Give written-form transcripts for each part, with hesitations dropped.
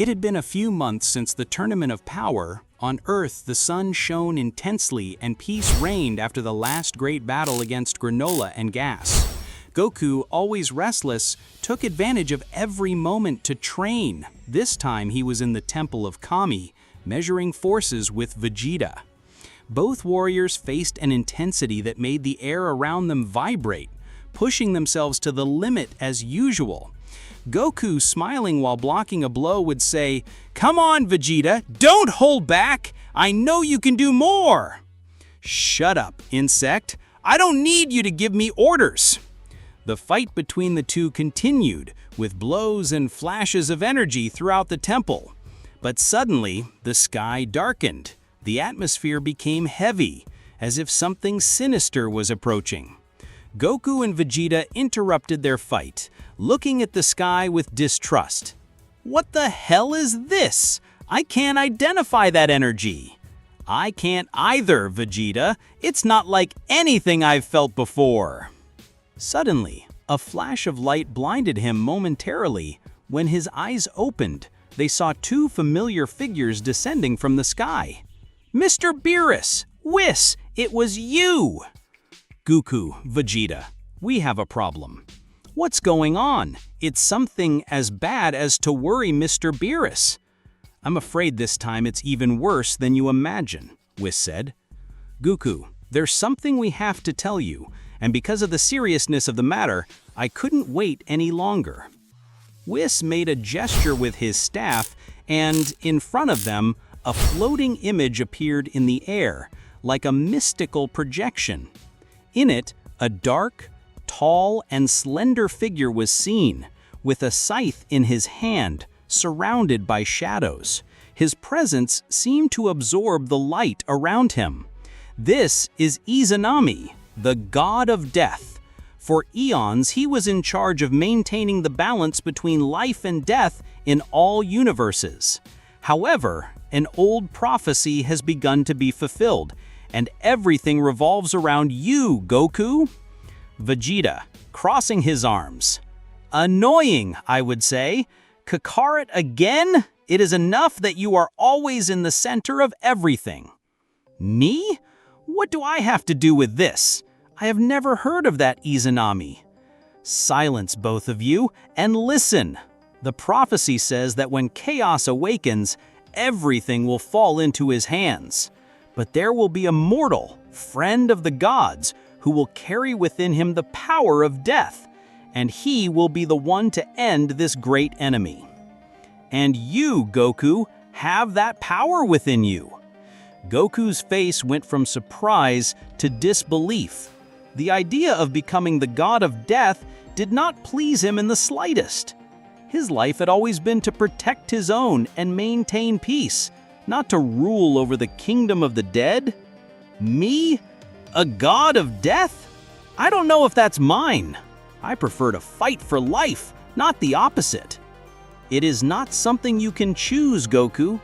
It had been a few months since the Tournament of Power. On Earth, the sun shone intensely and peace reigned after the last great battle against Granola and Gas. Goku, always restless, took advantage of every moment to train. This time he was in the Temple of Kami, measuring forces with Vegeta. Both warriors faced an intensity that made the air around them vibrate, pushing themselves to the limit as usual. Goku, smiling while blocking a blow, would say, "Come on, Vegeta, don't hold back! I know you can do more!" "Shut up, insect! I don't need you to give me orders!" The fight between the two continued, with blows and flashes of energy throughout the temple. But suddenly, the sky darkened. The atmosphere became heavy, as if something sinister was approaching. Goku and Vegeta interrupted their fight, looking at the sky with distrust. "What the hell is this? I can't identify that energy." "I can't either, Vegeta. It's not like anything I've felt before." Suddenly, a flash of light blinded him momentarily. When his eyes opened, they saw two familiar figures descending from the sky. "Mr. Beerus! Whis! It was you!" "Goku, Vegeta, we have a problem." "What's going on? It's something as bad as to worry Mr. Beerus." "I'm afraid this time it's even worse than you imagine," Whis said. "Goku, there's something we have to tell you, and because of the seriousness of the matter, I couldn't wait any longer." Whis made a gesture with his staff, and in front of them, a floating image appeared in the air, like a mystical projection. In it, a dark, tall, and slender figure was seen, with a scythe in his hand, surrounded by shadows. His presence seemed to absorb the light around him. This is Izanami, the god of death. For eons, he was in charge of maintaining the balance between life and death in all universes. However, an old prophecy has begun to be fulfilled, and everything revolves around you, Goku. Vegeta, crossing his arms. "Annoying, I would say. Kakarot again? It is enough that you are always in the center of everything." "Me? What do I have to do with this? I have never heard of that Izanami." "Silence, both of you, and listen. The prophecy says that when chaos awakens, everything will fall into his hands. But there will be a mortal, friend of the gods, who will carry within him the power of death, and he will be the one to end this great enemy. And you, Goku, have that power within you." Goku's face went from surprise to disbelief. The idea of becoming the god of death did not please him in the slightest. His life had always been to protect his own and maintain peace, not to rule over the kingdom of the dead. Me? A god of death? I don't know if that's mine. I prefer to fight for life, not the opposite. It is not something you can choose, Goku.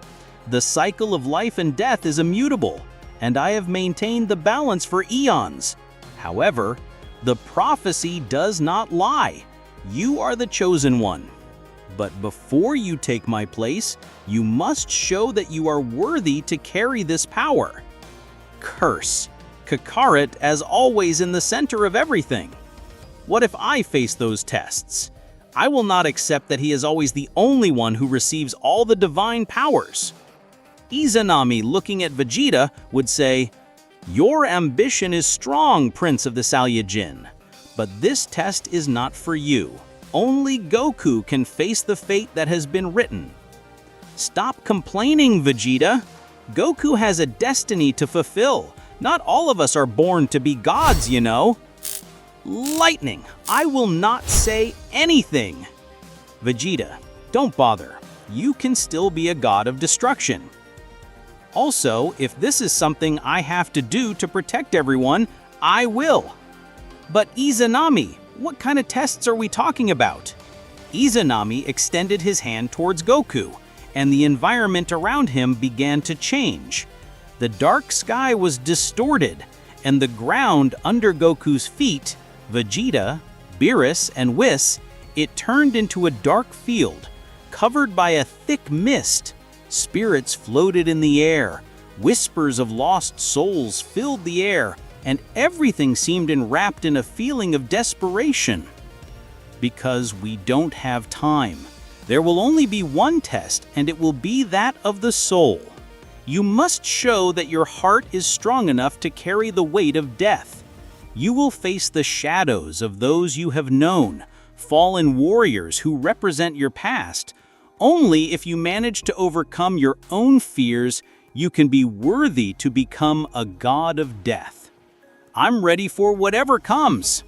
The cycle of life and death is immutable, and I have maintained the balance for eons. However, the prophecy does not lie. You are the chosen one. But before you take my place, you must show that you are worthy to carry this power. Curse. Kakarot, as always, in the center of everything. What if I face those tests? I will not accept that he is always the only one who receives all the divine powers. Izanami, looking at Vegeta, would say, "Your ambition is strong, Prince of the Saiyajin, but this test is not for you. Only Goku can face the fate that has been written." "Stop complaining, Vegeta. Goku has a destiny to fulfill. Not all of us are born to be gods, you know." "Lightning, I will not say anything." "Vegeta, don't bother. You can still be a god of destruction. Also, if this is something I have to do to protect everyone, I will." "But Izanami, what kind of tests are we talking about?" Izanami extended his hand towards Goku, and the environment around him began to change. The dark sky was distorted, and the ground under Goku's feet, Vegeta, Beerus, and Whis, it turned into a dark field, covered by a thick mist. Spirits floated in the air. Whispers of lost souls filled the air, and everything seemed enwrapped in a feeling of desperation. Because we don't have time. There will only be one test, and it will be that of the soul. You must show that your heart is strong enough to carry the weight of death. You will face the shadows of those you have known, fallen warriors who represent your past. Only if you manage to overcome your own fears, you can be worthy to become a god of death. I'm ready for whatever comes.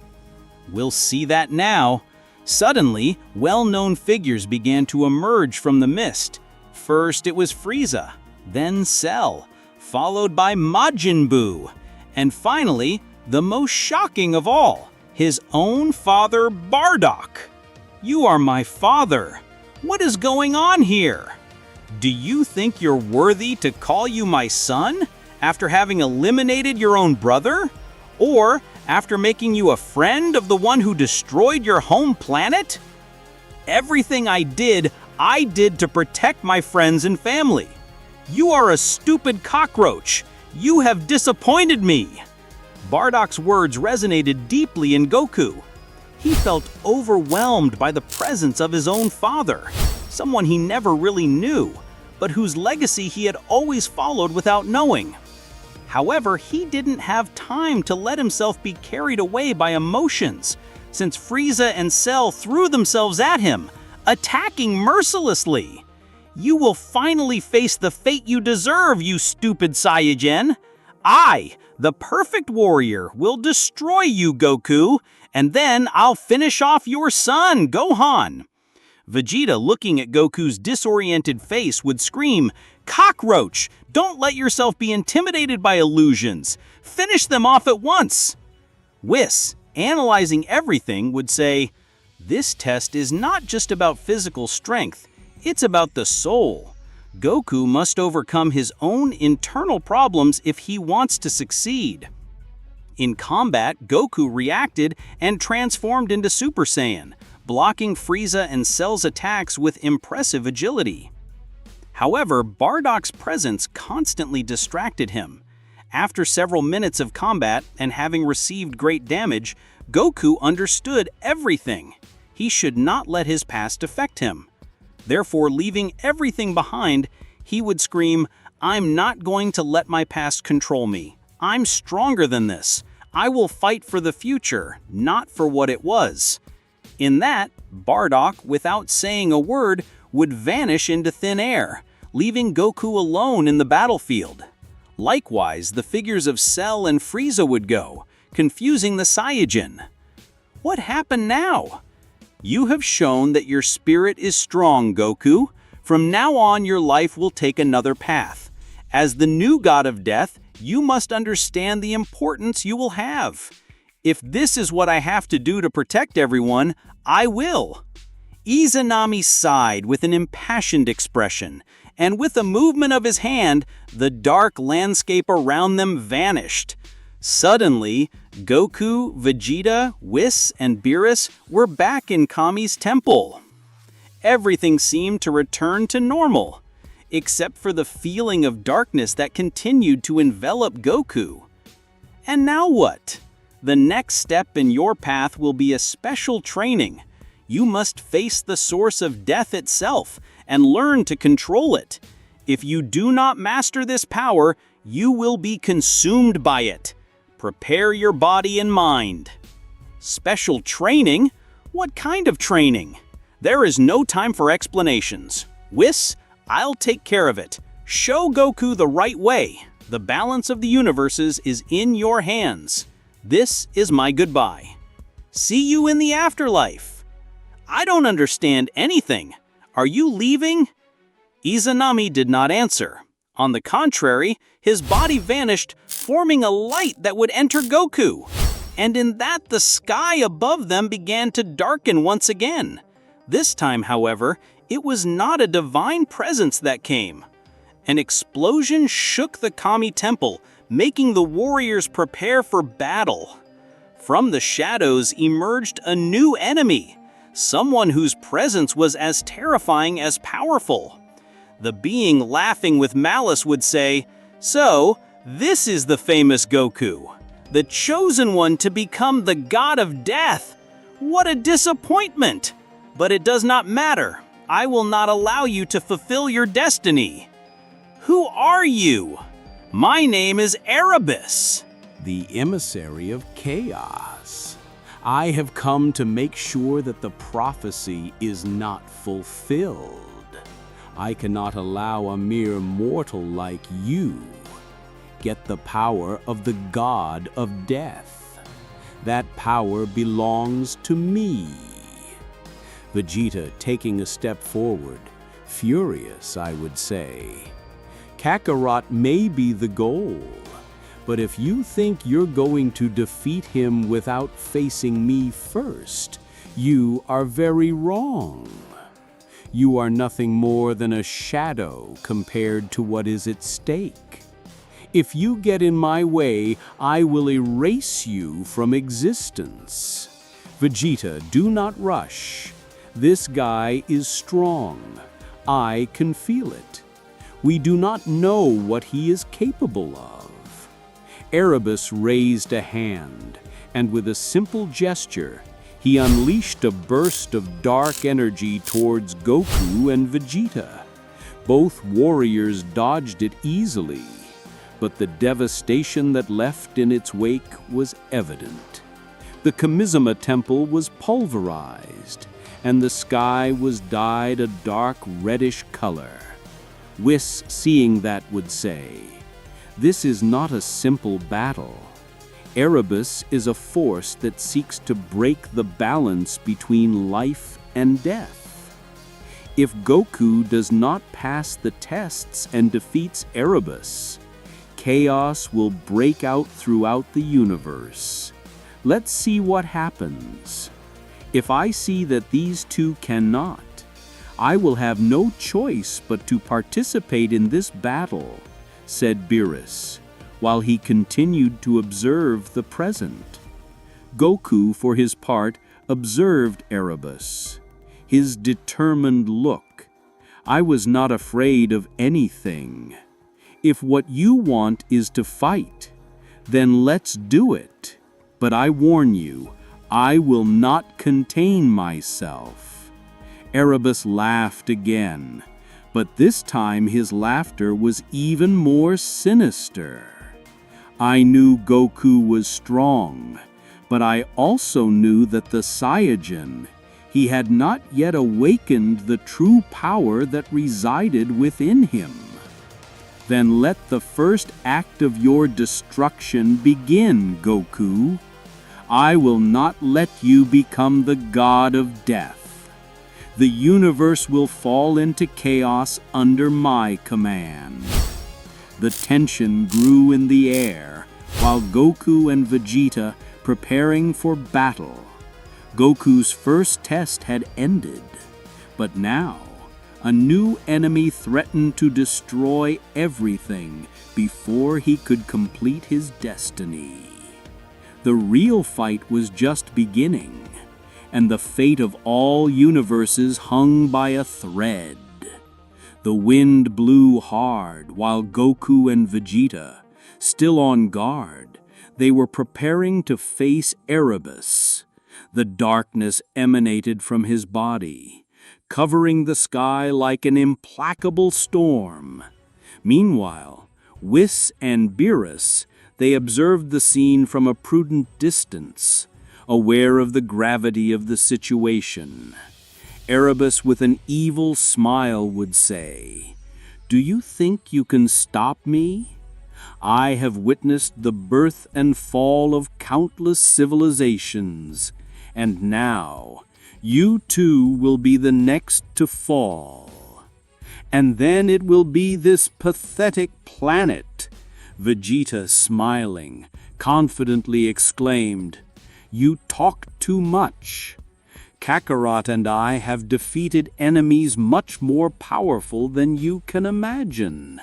We'll see that now. Suddenly, well-known figures began to emerge from the mist. First it was Frieza, then Cell, followed by Majin Buu, and finally, the most shocking of all, his own father Bardock. You are my father. What is going on here? Do you think you're worthy to call you my son after having eliminated your own brother? Or after making you a friend of the one who destroyed your home planet? Everything I did to protect my friends and family. You are a stupid cockroach. You have disappointed me. Bardock's words resonated deeply in Goku. He felt overwhelmed by the presence of his own father, someone he never really knew, but whose legacy he had always followed without knowing. However, he didn't have time to let himself be carried away by emotions, since Frieza and Cell threw themselves at him, attacking mercilessly. You will finally face the fate you deserve, you stupid Saiyajin. I, the perfect warrior, will destroy you, Goku, and then I'll finish off your son, Gohan. Vegeta, looking at Goku's disoriented face, would scream, "Cockroach! Don't let yourself be intimidated by illusions! Finish them off at once!" Whis, analyzing everything, would say, "This test is not just about physical strength, it's about the soul. Goku must overcome his own internal problems if he wants to succeed." In combat, Goku reacted and transformed into Super Saiyan, blocking Frieza and Cell's attacks with impressive agility. However, Bardock's presence constantly distracted him. After several minutes of combat and having received great damage, Goku understood everything. He should not let his past affect him. Therefore, leaving everything behind, he would scream, "I'm not going to let my past control me. I'm stronger than this. I will fight for the future, not for what it was." In that, Bardock, without saying a word, would vanish into thin air, leaving Goku alone in the battlefield. Likewise, the figures of Cell and Frieza would go, confusing the Saiyajin. What happened now? You have shown that your spirit is strong, Goku. From now on, your life will take another path. As the new god of death, you must understand the importance you will have. If this is what I have to do to protect everyone, I will. Izanami sighed with an impassioned expression, and with a movement of his hand, the dark landscape around them vanished. Suddenly, Goku, Vegeta, Whis, and Beerus were back in Kami's temple. Everything seemed to return to normal, except for the feeling of darkness that continued to envelop Goku. And now what? The next step in your path will be a special training. You must face the source of death itself and learn to control it. If you do not master this power, you will be consumed by it. Prepare your body and mind. Special training? What kind of training? There is no time for explanations. Whis, I'll take care of it. Show Goku the right way. The balance of the universes is in your hands. This is my goodbye. See you in the afterlife. I don't understand anything. Are you leaving? Izanami did not answer. On the contrary, his body vanished, forming a light that would enter Goku. And in that, the sky above them began to darken once again. This time, however, it was not a divine presence that came. An explosion shook the Kami temple, making the warriors prepare for battle. From the shadows emerged a new enemy, someone whose presence was as terrifying as powerful. The being laughing with malice would say, "So, this is the famous Goku, the chosen one to become the god of death. What a disappointment! But it does not matter. I will not allow you to fulfill your destiny." "Who are you?" "My name is Erebus, the emissary of chaos. I have come to make sure that the prophecy is not fulfilled. I cannot allow a mere mortal like you get the power of the god of death. That power belongs to me." Vegeta taking a step forward, furious, I would say. "Kakarot may be the goal, but if you think you're going to defeat him without facing me first, you are very wrong. You are nothing more than a shadow compared to what is at stake. If you get in my way, I will erase you from existence. Vegeta, do not rush. This guy is strong. I can feel it. We do not know what he is capable of." Erebus raised a hand, and with a simple gesture, he unleashed a burst of dark energy towards Goku and Vegeta. Both warriors dodged it easily, but the devastation that left in its wake was evident. The Kamisama temple was pulverized, and the sky was dyed a dark reddish color. Whis, seeing that, would say, "This is not a simple battle. Erebus is a force that seeks to break the balance between life and death. If Goku does not pass the tests and defeats Erebus, chaos will break out throughout the universe. Let's see what happens. If I see that these two cannot, I will have no choice but to participate in this battle," said Beerus, while he continued to observe the present. Goku, for his part, observed Erebus. His determined look. "I was not afraid of anything. If what you want is to fight, then let's do it. But I warn you, I will not contain myself." Erebus laughed again, but this time his laughter was even more sinister. "I knew Goku was strong, but I also knew that the Saiyajin, he had not yet awakened the true power that resided within him. Then let the first act of your destruction begin, Goku. I will not let you become the god of death. The universe will fall into chaos under my command." The tension grew in the air, while Goku and Vegeta preparing for battle. Goku's first test had ended, but now a new enemy threatened to destroy everything before he could complete his destiny. The real fight was just beginning, and the fate of all universes hung by a thread. The wind blew hard while Goku and Vegeta, still on guard, they were preparing to face Erebus. The darkness emanated from his body, covering the sky like an implacable storm. Meanwhile, Whis and Beerus, they observed the scene from a prudent distance, aware of the gravity of the situation. Erebus, with an evil smile, would say, "Do you think you can stop me? I have witnessed the birth and fall of countless civilizations, and now you too will be the next to fall. And then it will be this pathetic planet." Vegeta, smiling, confidently exclaimed, "You talk too much. Kakarot and I have defeated enemies much more powerful than you can imagine.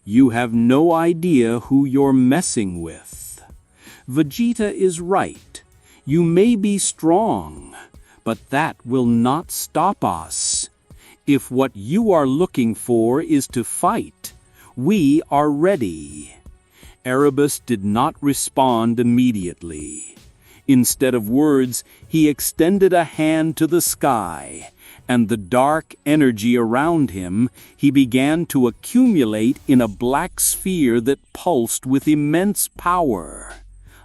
You have no idea who you're messing with. Vegeta is right. You may be strong, But that will not stop us. If what you are looking for is to fight, we are ready." Erebus did not respond immediately. Instead of words, he extended a hand to the sky, and the dark energy around him he began to accumulate in a black sphere that pulsed with immense power.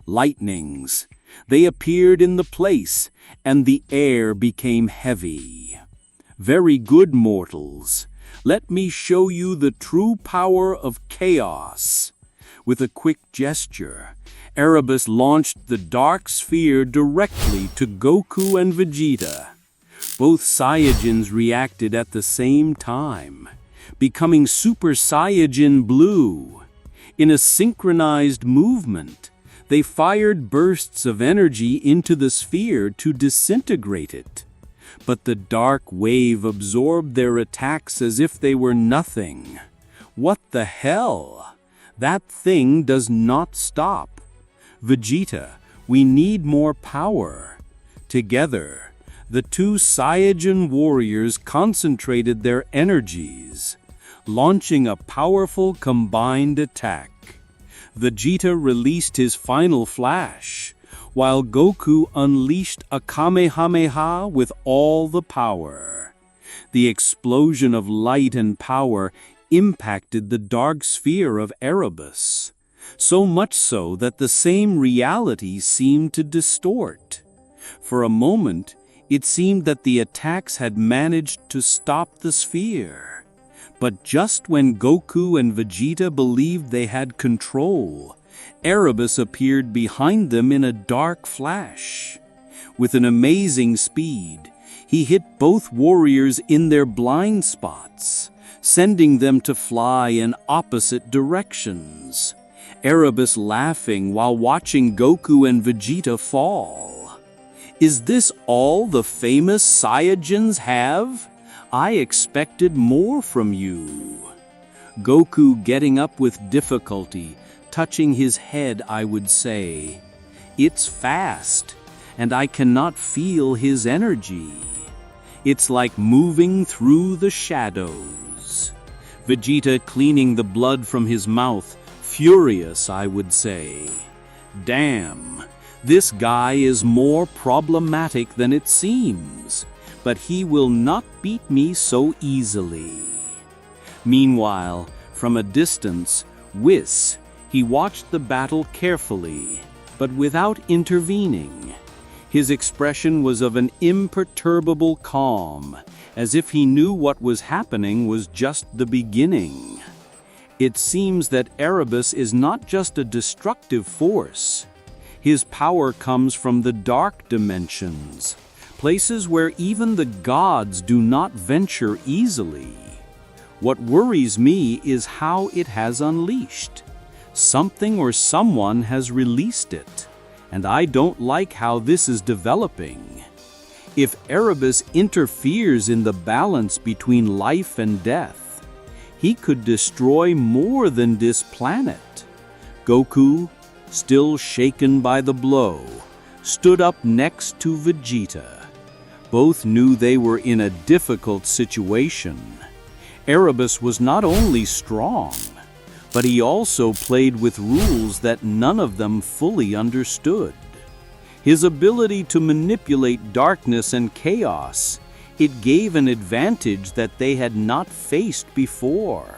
Lightnings. They appeared in the place, and the air became heavy. "Very good, mortals. Let me show you the true power of chaos." With a quick gesture, Erebus launched the dark sphere directly to Goku and Vegeta. Both Saiyajins reacted at the same time, becoming Super Saiyan Blue. In a synchronized movement, they fired bursts of energy into the sphere to disintegrate it. But the dark wave absorbed their attacks as if they were nothing. What the hell? That thing does not stop. "Vegeta, we need more power." Together, the two Saiyajin warriors concentrated their energies, launching a powerful combined attack. Vegeta released his final flash, while Goku unleashed a Kamehameha with all the power. The explosion of light and power impacted the dark sphere of Erebus, so much so that the same reality seemed to distort. For a moment, it seemed that the attacks had managed to stop the sphere. But just when Goku and Vegeta believed they had control, Erebus appeared behind them in a dark flash. With an amazing speed, he hit both warriors in their blind spots, sending them to fly in opposite directions. Erebus laughing while watching Goku and Vegeta fall. "Is this all the famous Saiyajins have? I expected more from you." Goku getting up with difficulty, touching his head, I would say. "It's fast, and I cannot feel his energy. It's like moving through the shadows." Vegeta cleaning the blood from his mouth, furious, I would say. "Damn, this guy is more problematic than it seems, but he will not beat me so easily." Meanwhile, from a distance, Whis, he watched the battle carefully, but without intervening. His expression was of an imperturbable calm, as if he knew what was happening was just the beginning. It seems that Erebus is not just a destructive force. His power comes from the dark dimensions, places where even the gods do not venture easily. What worries me is how it has unleashed. Something or someone has released it, and I don't like how this is developing. If Erebus interferes in the balance between life and death, he could destroy more than this planet. Goku, still shaken by the blow, stood up next to Vegeta. Both knew they were in a difficult situation. Erebus was not only strong, but he also played with rules that none of them fully understood. His ability to manipulate darkness and chaos, it gave an advantage that they had not faced before.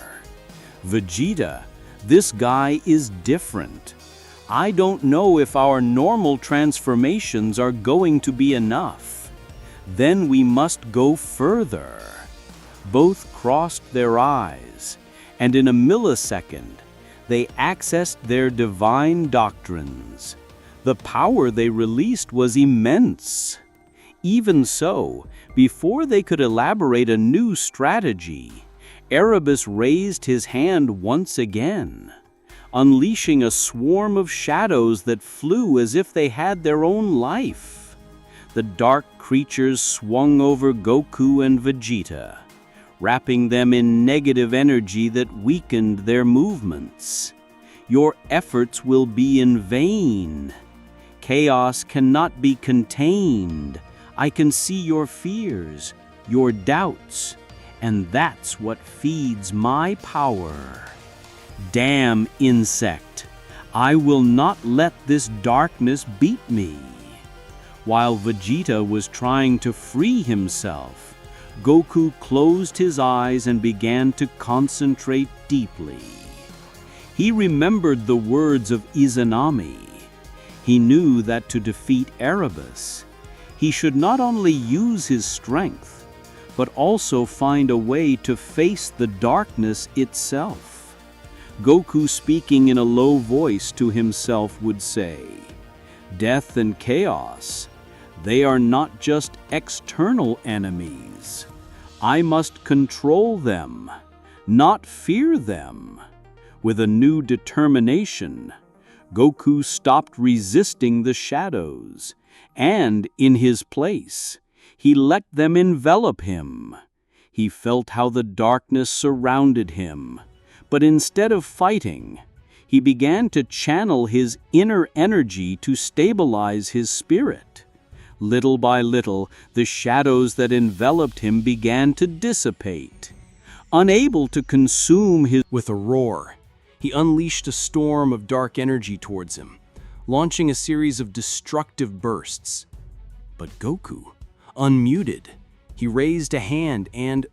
"Vegeta, this guy is different. I don't know if our normal transformations are going to be enough. Then we must go further." Both crossed their eyes, and in a millisecond, they accessed their divine doctrines. The power they released was immense. Even so, before they could elaborate a new strategy, Erebus raised his hand once again, unleashing a swarm of shadows that flew as if they had their own life. The dark creatures swung over Goku and Vegeta, wrapping them in negative energy that weakened their movements. "Your efforts will be in vain. Chaos cannot be contained. I can see your fears, your doubts, and that's what feeds my power. Damn insect, I will not let this darkness beat me." While Vegeta was trying to free himself, Goku closed his eyes and began to concentrate deeply. He remembered the words of Izanami. He knew that to defeat Erebus, he should not only use his strength, but also find a way to face the darkness itself. Goku, speaking in a low voice to himself, would say, "Death and chaos, they are not just external enemies. I must control them, not fear them." With a new determination, Goku stopped resisting the shadows, and in his place, he let them envelop him. He felt how the darkness surrounded him, but instead of fighting, he began to channel his inner energy to stabilize his spirit. Little by little, the shadows that enveloped him began to dissipate. Unable to consume his... With a roar, he unleashed a storm of dark energy towards him, launching a series of destructive bursts. But Goku, unmuted, he raised a hand and,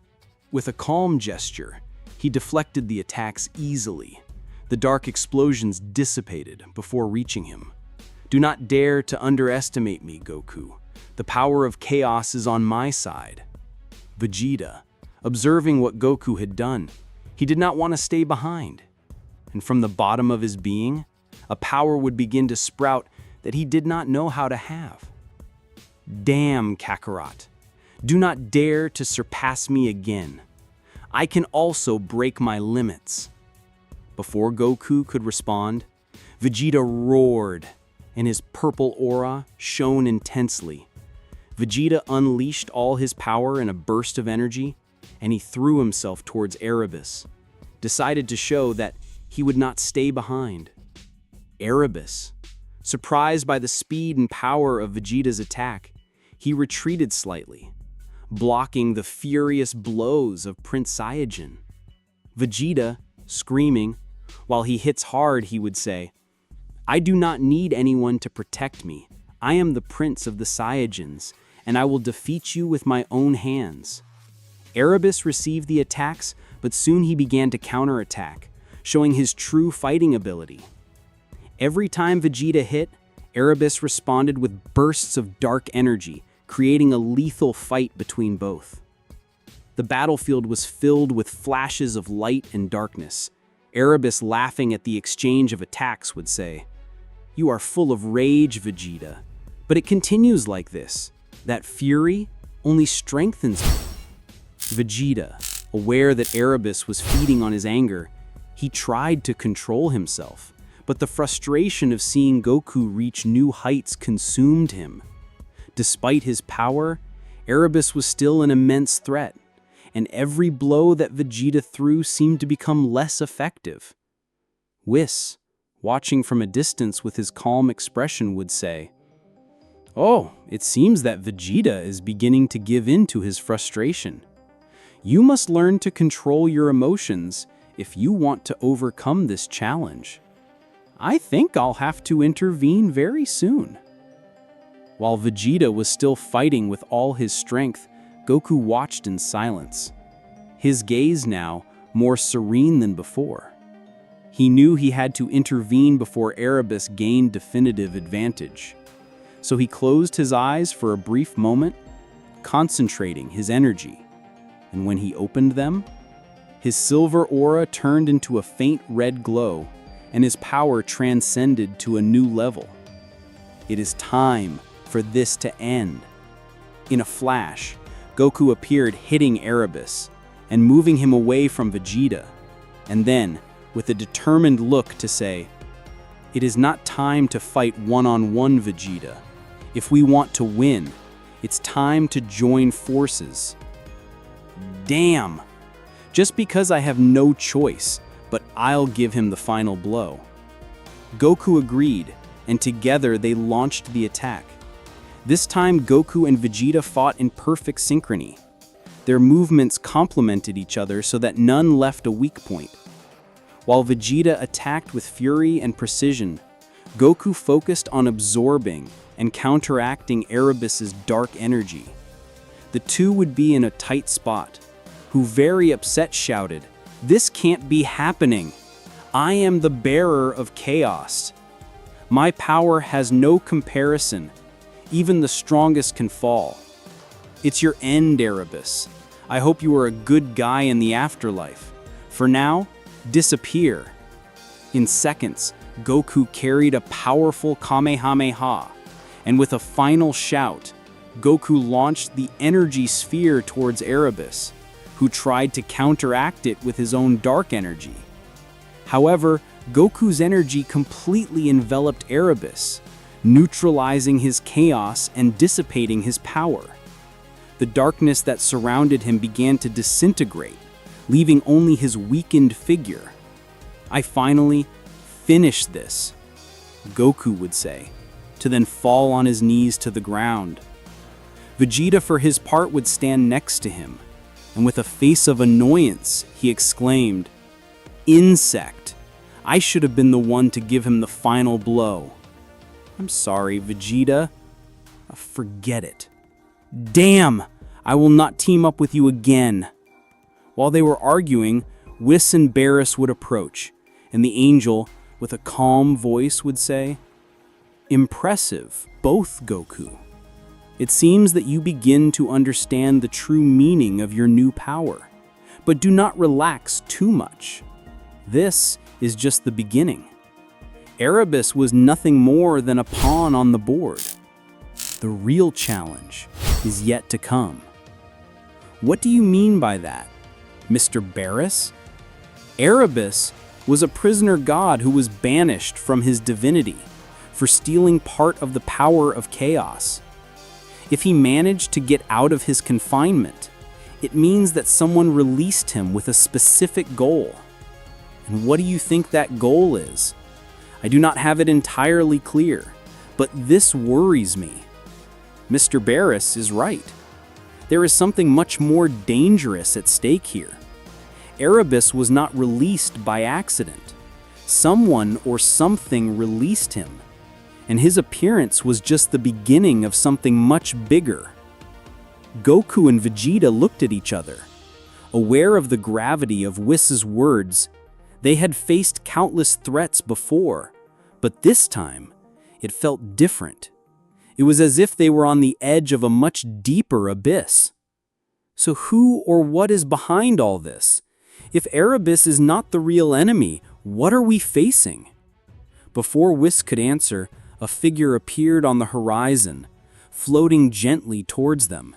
with a calm gesture, he deflected the attacks easily. The dark explosions dissipated before reaching him. "Do not dare to underestimate me, Goku. The power of chaos is on my side." Vegeta, observing what Goku had done, he did not want to stay behind. And from the bottom of his being, a power would begin to sprout that he did not know how to have. "Damn, Kakarot. Do not dare to surpass me again. I can also break my limits." Before Goku could respond, Vegeta roared, and his purple aura shone intensely. Vegeta unleashed all his power in a burst of energy, and he threw himself towards Erebus, decided to show that he would not stay behind. Erebus, surprised by the speed and power of Vegeta's attack, he retreated slightly, blocking the furious blows of Prince Saiyajin. Vegeta, screaming, while he hits hard, he would say, "I do not need anyone to protect me. I am the Prince of the Saiyajins, and I will defeat you with my own hands." Erebus received the attacks, but soon he began to counterattack, showing his true fighting ability. Every time Vegeta hit, Erebus responded with bursts of dark energy, creating a lethal fight between both. The battlefield was filled with flashes of light and darkness. Erebus, laughing at the exchange of attacks, would say, "You are full of rage, Vegeta, but it continues like this. That fury only strengthens me." Vegeta, aware that Erebus was feeding on his anger, he tried to control himself, but the frustration of seeing Goku reach new heights consumed him. Despite his power, Erebus was still an immense threat, and every blow that Vegeta threw seemed to become less effective. Whis, watching from a distance with his calm expression, would say, "Oh, it seems that Vegeta is beginning to give in to his frustration. You must learn to control your emotions if you want to overcome this challenge. I think I'll have to intervene very soon." While Vegeta was still fighting with all his strength, Goku watched in silence, his gaze now more serene than before. He knew he had to intervene before Erebus gained definitive advantage. So he closed his eyes for a brief moment, concentrating his energy. And when he opened them, his silver aura turned into a faint red glow, and his power transcended to a new level. It is time for this to end. In a flash, Goku appeared, hitting Erebus and moving him away from Vegeta, and then, with a determined look, to say, "It is not time to fight one-on-one, Vegeta. If we want to win, it's time to join forces." Damn! Just because I have no choice, but I'll give him the final blow. Goku agreed, and together they launched the attack. This time, Goku and Vegeta fought in perfect synchrony. Their movements complemented each other so that none left a weak point. While Vegeta attacked with fury and precision, Goku focused on absorbing and counteracting Erebus's dark energy. The two would be in a tight spot, who very upset shouted, "This can't be happening! I am the bearer of chaos. My power has no comparison. Even the strongest can fall. It's your end, Erebus. I hope you are a good guy in the afterlife. For now, disappear." In seconds, Goku carried a powerful Kamehameha, and with a final shout, Goku launched the energy sphere towards Erebus, who tried to counteract it with his own dark energy. However, Goku's energy completely enveloped Erebus, neutralizing his chaos and dissipating his power. The darkness that surrounded him began to disintegrate, leaving only his weakened figure. "I finally finished this," Goku would say, to then fall on his knees to the ground. Vegeta, for his part, would stand next to him, and with a face of annoyance, he exclaimed, "Insect! I should have been the one to give him the final blow." "I'm sorry, Vegeta." "Forget it." "Damn! I will not team up with you again." While they were arguing, Whis and Beerus would approach, and the angel, with a calm voice, would say, "Impressive, both, Goku. It seems that you begin to understand the true meaning of your new power, but do not relax too much. This is just the beginning. Erebus was nothing more than a pawn on the board. The real challenge is yet to come." "What do you mean by that, Mr. Beerus?" "Erebus was a prisoner god who was banished from his divinity for stealing part of the power of chaos. If he managed to get out of his confinement, it means that someone released him with a specific goal. And what do you think that goal is? I do not have it entirely clear, but this worries me. Mr. Beerus is right. There is something much more dangerous at stake here. Erebus was not released by accident. Someone or something released him, and his appearance was just the beginning of something much bigger." Goku and Vegeta looked at each other. Aware of the gravity of Whis' words, they had faced countless threats before, but this time, it felt different. It was as if they were on the edge of a much deeper abyss. So who or what is behind all this? If Erebus is not the real enemy, what are we facing? Before Whis could answer, a figure appeared on the horizon, floating gently towards them.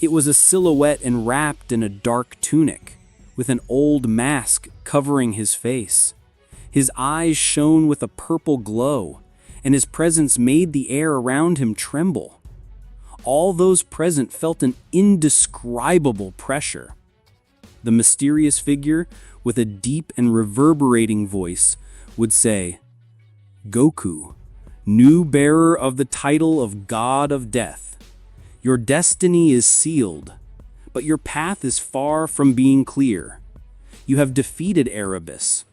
It was a silhouette enwrapped in a dark tunic, with an old mask covering his face. His eyes shone with a purple glow, and his presence made the air around him tremble. All those present felt an indescribable pressure. The mysterious figure, with a deep and reverberating voice, would say, "Goku, new bearer of the title of God of Death, your destiny is sealed, but your path is far from being clear. You have defeated Erebus,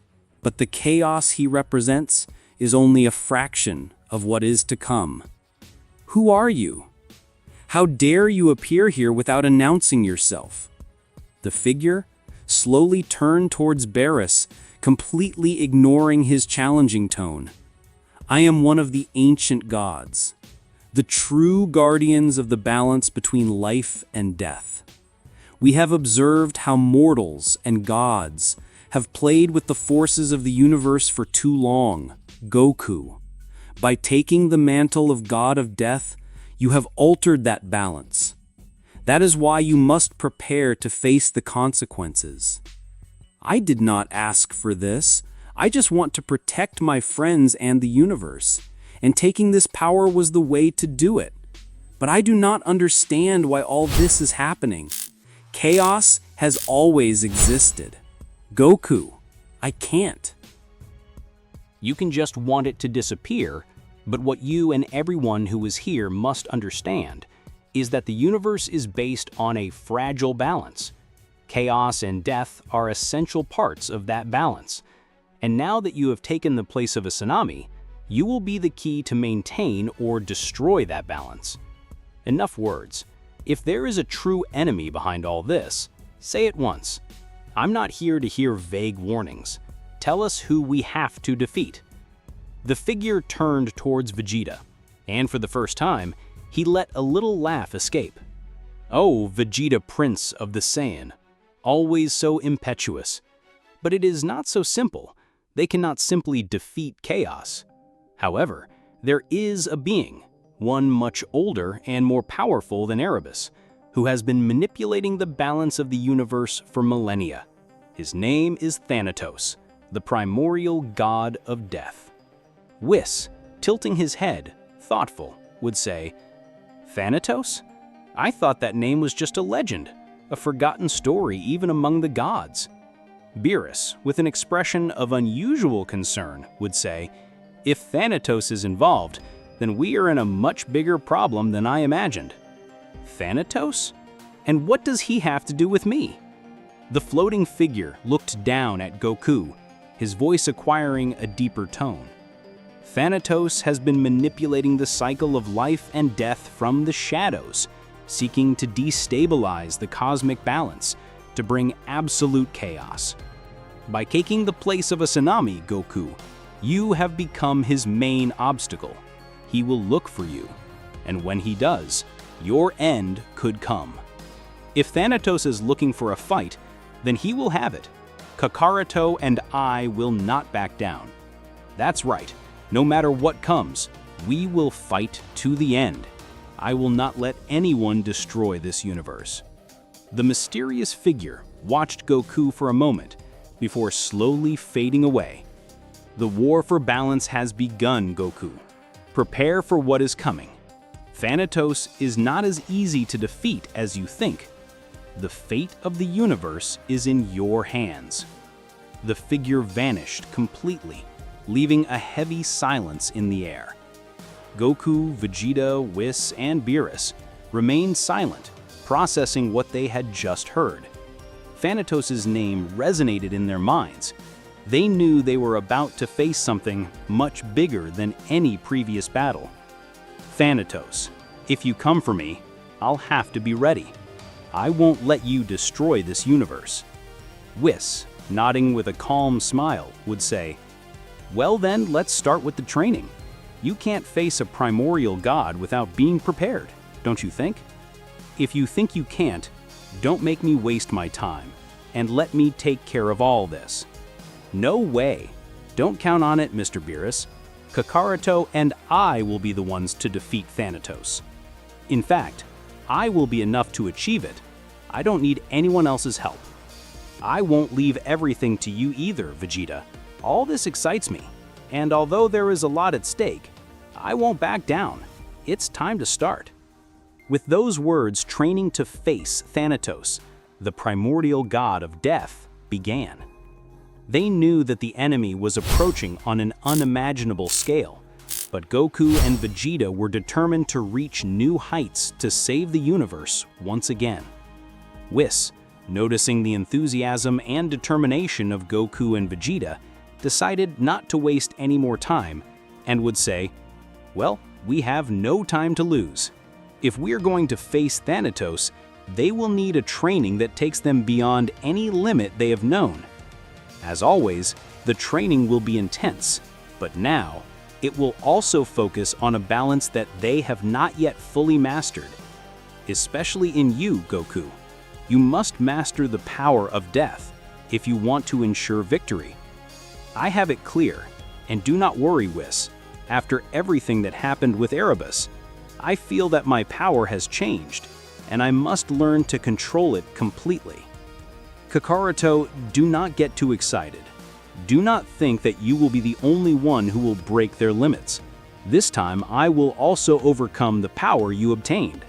but the chaos he represents is only a fraction of what is to come. Who are you? How dare you appear here without announcing yourself?" The figure slowly turned towards Beerus, completely ignoring his challenging tone. "I am one of the ancient gods, the true guardians of the balance between life and death. We have observed how mortals and gods have played with the forces of the universe for too long, Goku. By taking the mantle of God of Death, you have altered that balance. That is why you must prepare to face the consequences. I did not ask for this. I just want to protect my friends and the universe, and taking this power was the way to do it. But I do not understand why all this is happening. Chaos has always existed. Goku, I can't." You can just want it to disappear, But what you and everyone who is here must understand is that the universe is based on a fragile balance. Chaos and death are essential parts of that balance. And now that you have taken the place of a tsunami, you will be the key to maintain or destroy that balance. Enough words. If there is a true enemy behind all this, say it once. I'm not here to hear vague warnings. Tell us who we have to defeat. The figure turned towards Vegeta, and for the first time, he let a little laugh escape. Oh, Vegeta, Prince of the Saiyan, always so impetuous. But it is not so simple. They cannot simply defeat chaos. However, there is a being, one much older and more powerful than Erebus, who has been manipulating the balance of the universe for millennia. His name is Thanatos, the primordial god of death. Whis, tilting his head, thoughtful, would say, "Thanatos? I thought that name was just a legend, a forgotten story even among the gods." Beerus, with an expression of unusual concern, would say, "If Thanatos is involved, then we are in a much bigger problem than I imagined." Thanatos? And what does he have to do with me? The floating figure looked down at Goku, his voice acquiring a deeper tone. Thanatos has been manipulating the cycle of life and death from the shadows, seeking to destabilize the cosmic balance, to bring absolute chaos. By taking the place of a tsunami, Goku, you have become his main obstacle. He will look for you, and when he does, your end could come. If Thanatos is looking for a fight, then he will have it. Kakaroto and I will not back down. That's right, no matter what comes, we will fight to the end. I will not let anyone destroy this universe. The mysterious figure watched Goku for a moment before slowly fading away. The war for balance has begun, Goku. Prepare for what is coming. Thanatos is not as easy to defeat as you think. The fate of the universe is in your hands. The figure vanished completely, leaving a heavy silence in the air. Goku, Vegeta, Whis, and Beerus remained silent, processing what they had just heard. Thanatos' name resonated in their minds. They knew they were about to face something much bigger than any previous battle. Thanatos, if you come for me, I'll have to be ready. I won't let you destroy this universe. Whis, nodding with a calm smile, would say, "Well then, let's start with the training. You can't face a primordial god without being prepared, don't you think? If you think you can't, don't make me waste my time, and let me take care of all this." "No way. Don't count on it, Mr. Beerus. Kakaroto and I will be the ones to defeat Thanatos. In fact, I will be enough to achieve it. I don't need anyone else's help. I won't leave everything to you either, Vegeta. All this excites me, and although there is a lot at stake, I won't back down. It's time to start." With those words, training to face Thanatos, the primordial god of death, began. They knew that the enemy was approaching on an unimaginable scale, but Goku and Vegeta were determined to reach new heights to save the universe once again. Whis, noticing the enthusiasm and determination of Goku and Vegeta, decided not to waste any more time and would say, "Well, we have no time to lose. If we are going to face Thanatos, they will need a training that takes them beyond any limit they have known. As always, the training will be intense, but now it will also focus on a balance that they have not yet fully mastered. Especially in you, Goku. You must master the power of death if you want to ensure victory. I have it clear, and do not worry, Whis. After everything that happened with Erebus, I feel that my power has changed, and I must learn to control it completely. Kakaroto, do not get too excited. Do not think that you will be the only one who will break their limits. This time, I will also overcome the power you obtained."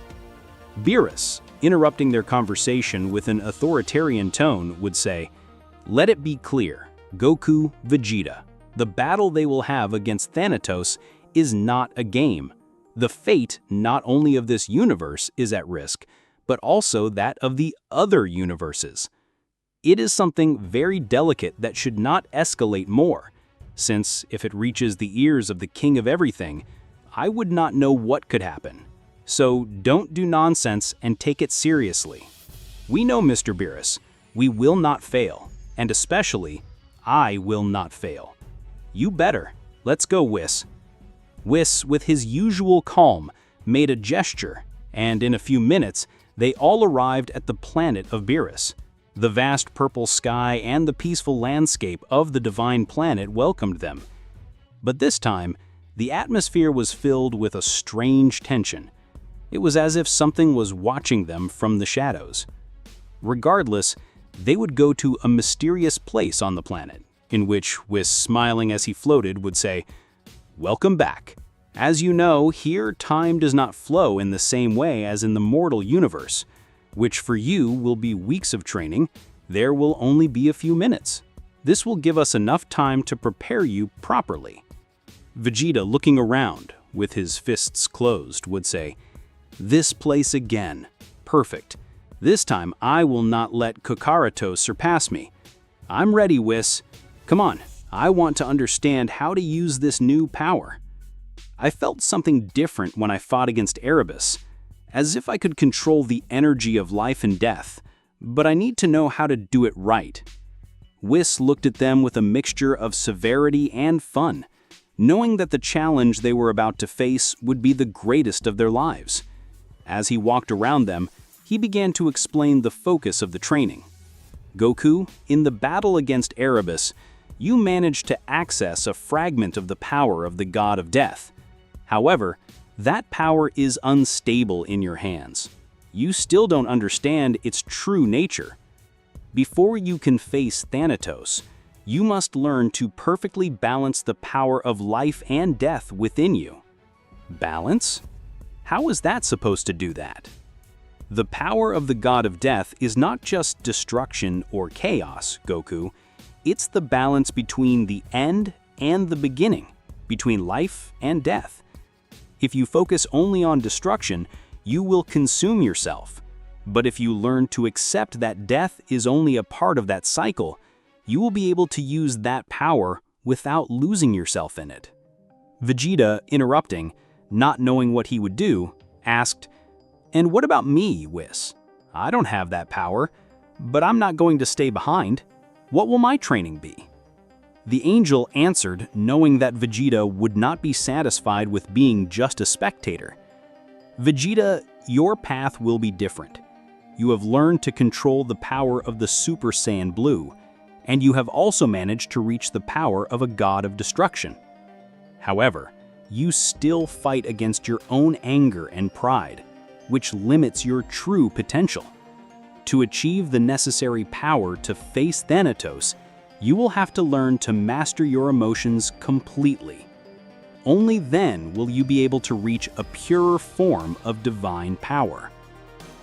Beerus, interrupting their conversation with an authoritarian tone, would say, "Let it be clear, Goku, Vegeta, the battle they will have against Thanatos is not a game. The fate not only of this universe is at risk, but also that of the other universes. It is something very delicate that should not escalate more, since if it reaches the ears of the king of everything, I would not know what could happen. So don't do nonsense and take it seriously. We know, Mr. Beerus, we will not fail, and especially, I will not fail. You better. Let's go, Whis. Whis, with his usual calm, made a gesture, and in a few minutes, they all arrived at the planet of Beerus. The vast purple sky and the peaceful landscape of the divine planet welcomed them. But this time, the atmosphere was filled with a strange tension. It was as if something was watching them from the shadows. Regardless, they would go to a mysterious place on the planet, in which Whis, smiling as he floated, would say, "Welcome back. As you know, here time does not flow in the same way as in the mortal universe, which for you will be weeks of training. There will only be a few minutes. This will give us enough time to prepare you properly." Vegeta, looking around, with his fists closed, would say, "This place again. Perfect. This time I will not let Kakaroto surpass me. I'm ready, Whis. Come on, I want to understand how to use this new power." I felt something different when I fought against Erebus, as if I could control the energy of life and death, but I need to know how to do it right. Whis looked at them with a mixture of severity and fun, knowing that the challenge they were about to face would be the greatest of their lives. As he walked around them, he began to explain the focus of the training. Goku, in the battle against Erebus, you managed to access a fragment of the power of the god of death. However, that power is unstable in your hands. You still don't understand its true nature. Before you can face Thanatos, you must learn to perfectly balance the power of life and death within you. Balance? How is that supposed to do that? The power of the god of death is not just destruction or chaos, Goku. It's the balance between the end and the beginning, between life and death. If you focus only on destruction, you will consume yourself. But if you learn to accept that death is only a part of that cycle, you will be able to use that power without losing yourself in it. Vegeta, interrupting, not knowing what he would do, asked, "And what about me, Whis? I don't have that power, but I'm not going to stay behind. What will my training be?" The angel answered, knowing that Vegeta would not be satisfied with being just a spectator. "Vegeta, your path will be different. You have learned to control the power of the Super Saiyan Blue, and you have also managed to reach the power of a god of destruction. However, you still fight against your own anger and pride, which limits your true potential. To achieve the necessary power to face Thanatos, you will have to learn to master your emotions completely. Only then will you be able to reach a purer form of divine power."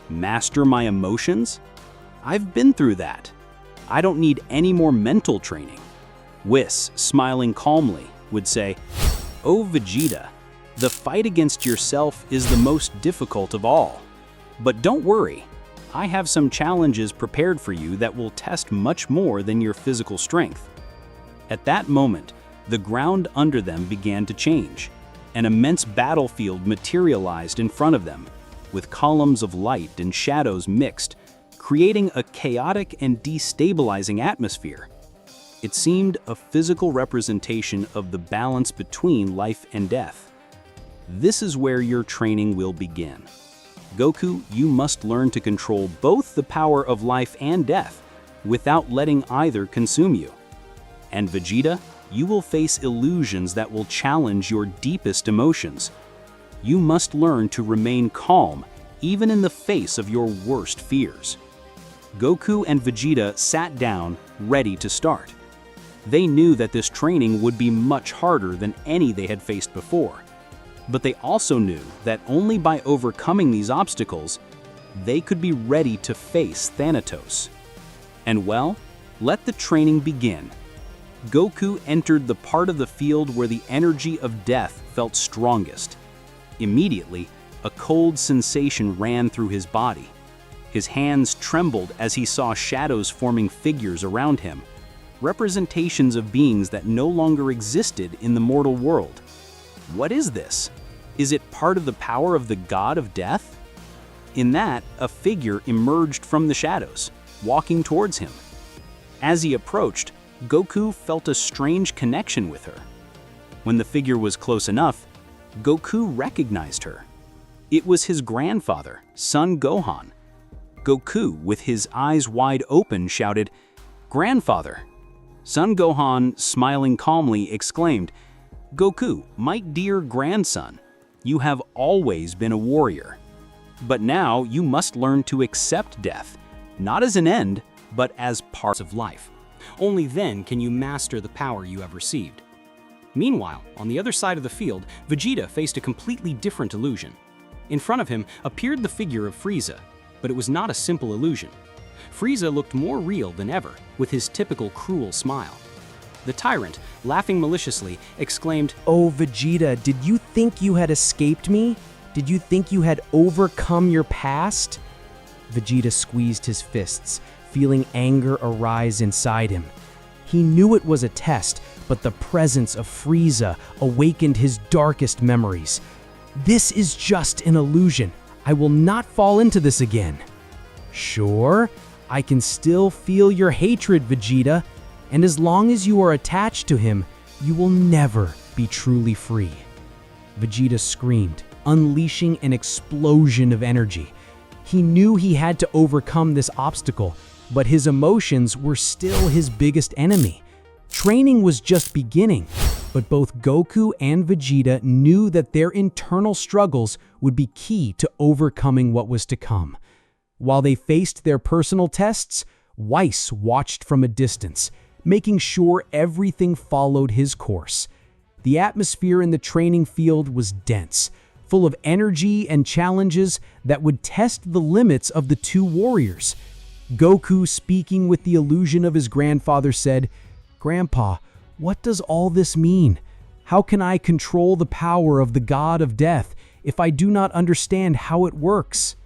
Master my emotions? I've been through that. I don't need any more mental training. Whis, smiling calmly, would say, "Oh Vegeta, the fight against yourself is the most difficult of all. But don't worry, I have some challenges prepared for you that will test much more than your physical strength." At that moment, the ground under them began to change. An immense battlefield materialized in front of them, with columns of light and shadows mixed, creating a chaotic and destabilizing atmosphere. It seemed a physical representation of the balance between life and death. This is where your training will begin. Goku, you must learn to control both the power of life and death without letting either consume you. And Vegeta, you will face illusions that will challenge your deepest emotions. You must learn to remain calm even in the face of your worst fears. Goku and Vegeta sat down, ready to start. They knew that this training would be much harder than any they had faced before. But they also knew that only by overcoming these obstacles, they could be ready to face Thanatos. And well, let the training begin. Goku entered the part of the field where the energy of death felt strongest. Immediately, a cold sensation ran through his body. His hands trembled as he saw shadows forming figures around him, representations of beings that no longer existed in the mortal world. What is this? Is it part of the power of the god of death? In that, a figure emerged from the shadows, walking towards him. As he approached, Goku felt a strange connection with her. When the figure was close enough, Goku recognized her. It was his grandfather, Son Gohan. Goku, with his eyes wide open, shouted, "Grandfather!" Son Gohan, smiling calmly, exclaimed, "Goku, my dear grandson, you have always been a warrior. But now you must learn to accept death, not as an end, but as part of life. Only then can you master the power you have received." Meanwhile, on the other side of the field, Vegeta faced a completely different illusion. In front of him appeared the figure of Frieza, but it was not a simple illusion. Frieza looked more real than ever, with his typical cruel smile. The tyrant, laughing maliciously, exclaimed, "Oh, Vegeta, did you think you had escaped me? Did you think you had overcome your past?" Vegeta squeezed his fists, feeling anger arise inside him. He knew it was a test, but the presence of Frieza awakened his darkest memories. "This is just an illusion. I will not fall into this again." "Sure, I can still feel your hatred, Vegeta, and as long as you are attached to him, you will never be truly free." Vegeta screamed, unleashing an explosion of energy. He knew he had to overcome this obstacle, but his emotions were still his biggest enemy. Training was just beginning, but both Goku and Vegeta knew that their internal struggles would be key to overcoming what was to come. While they faced their personal tests, Whis watched from a distance, making sure everything followed his course. The atmosphere in the training field was dense, full of energy and challenges that would test the limits of the two warriors. Goku, speaking with the illusion of his grandfather, said, "Grandpa, what does all this mean? How can I control the power of the god of death if I do not understand how it works?"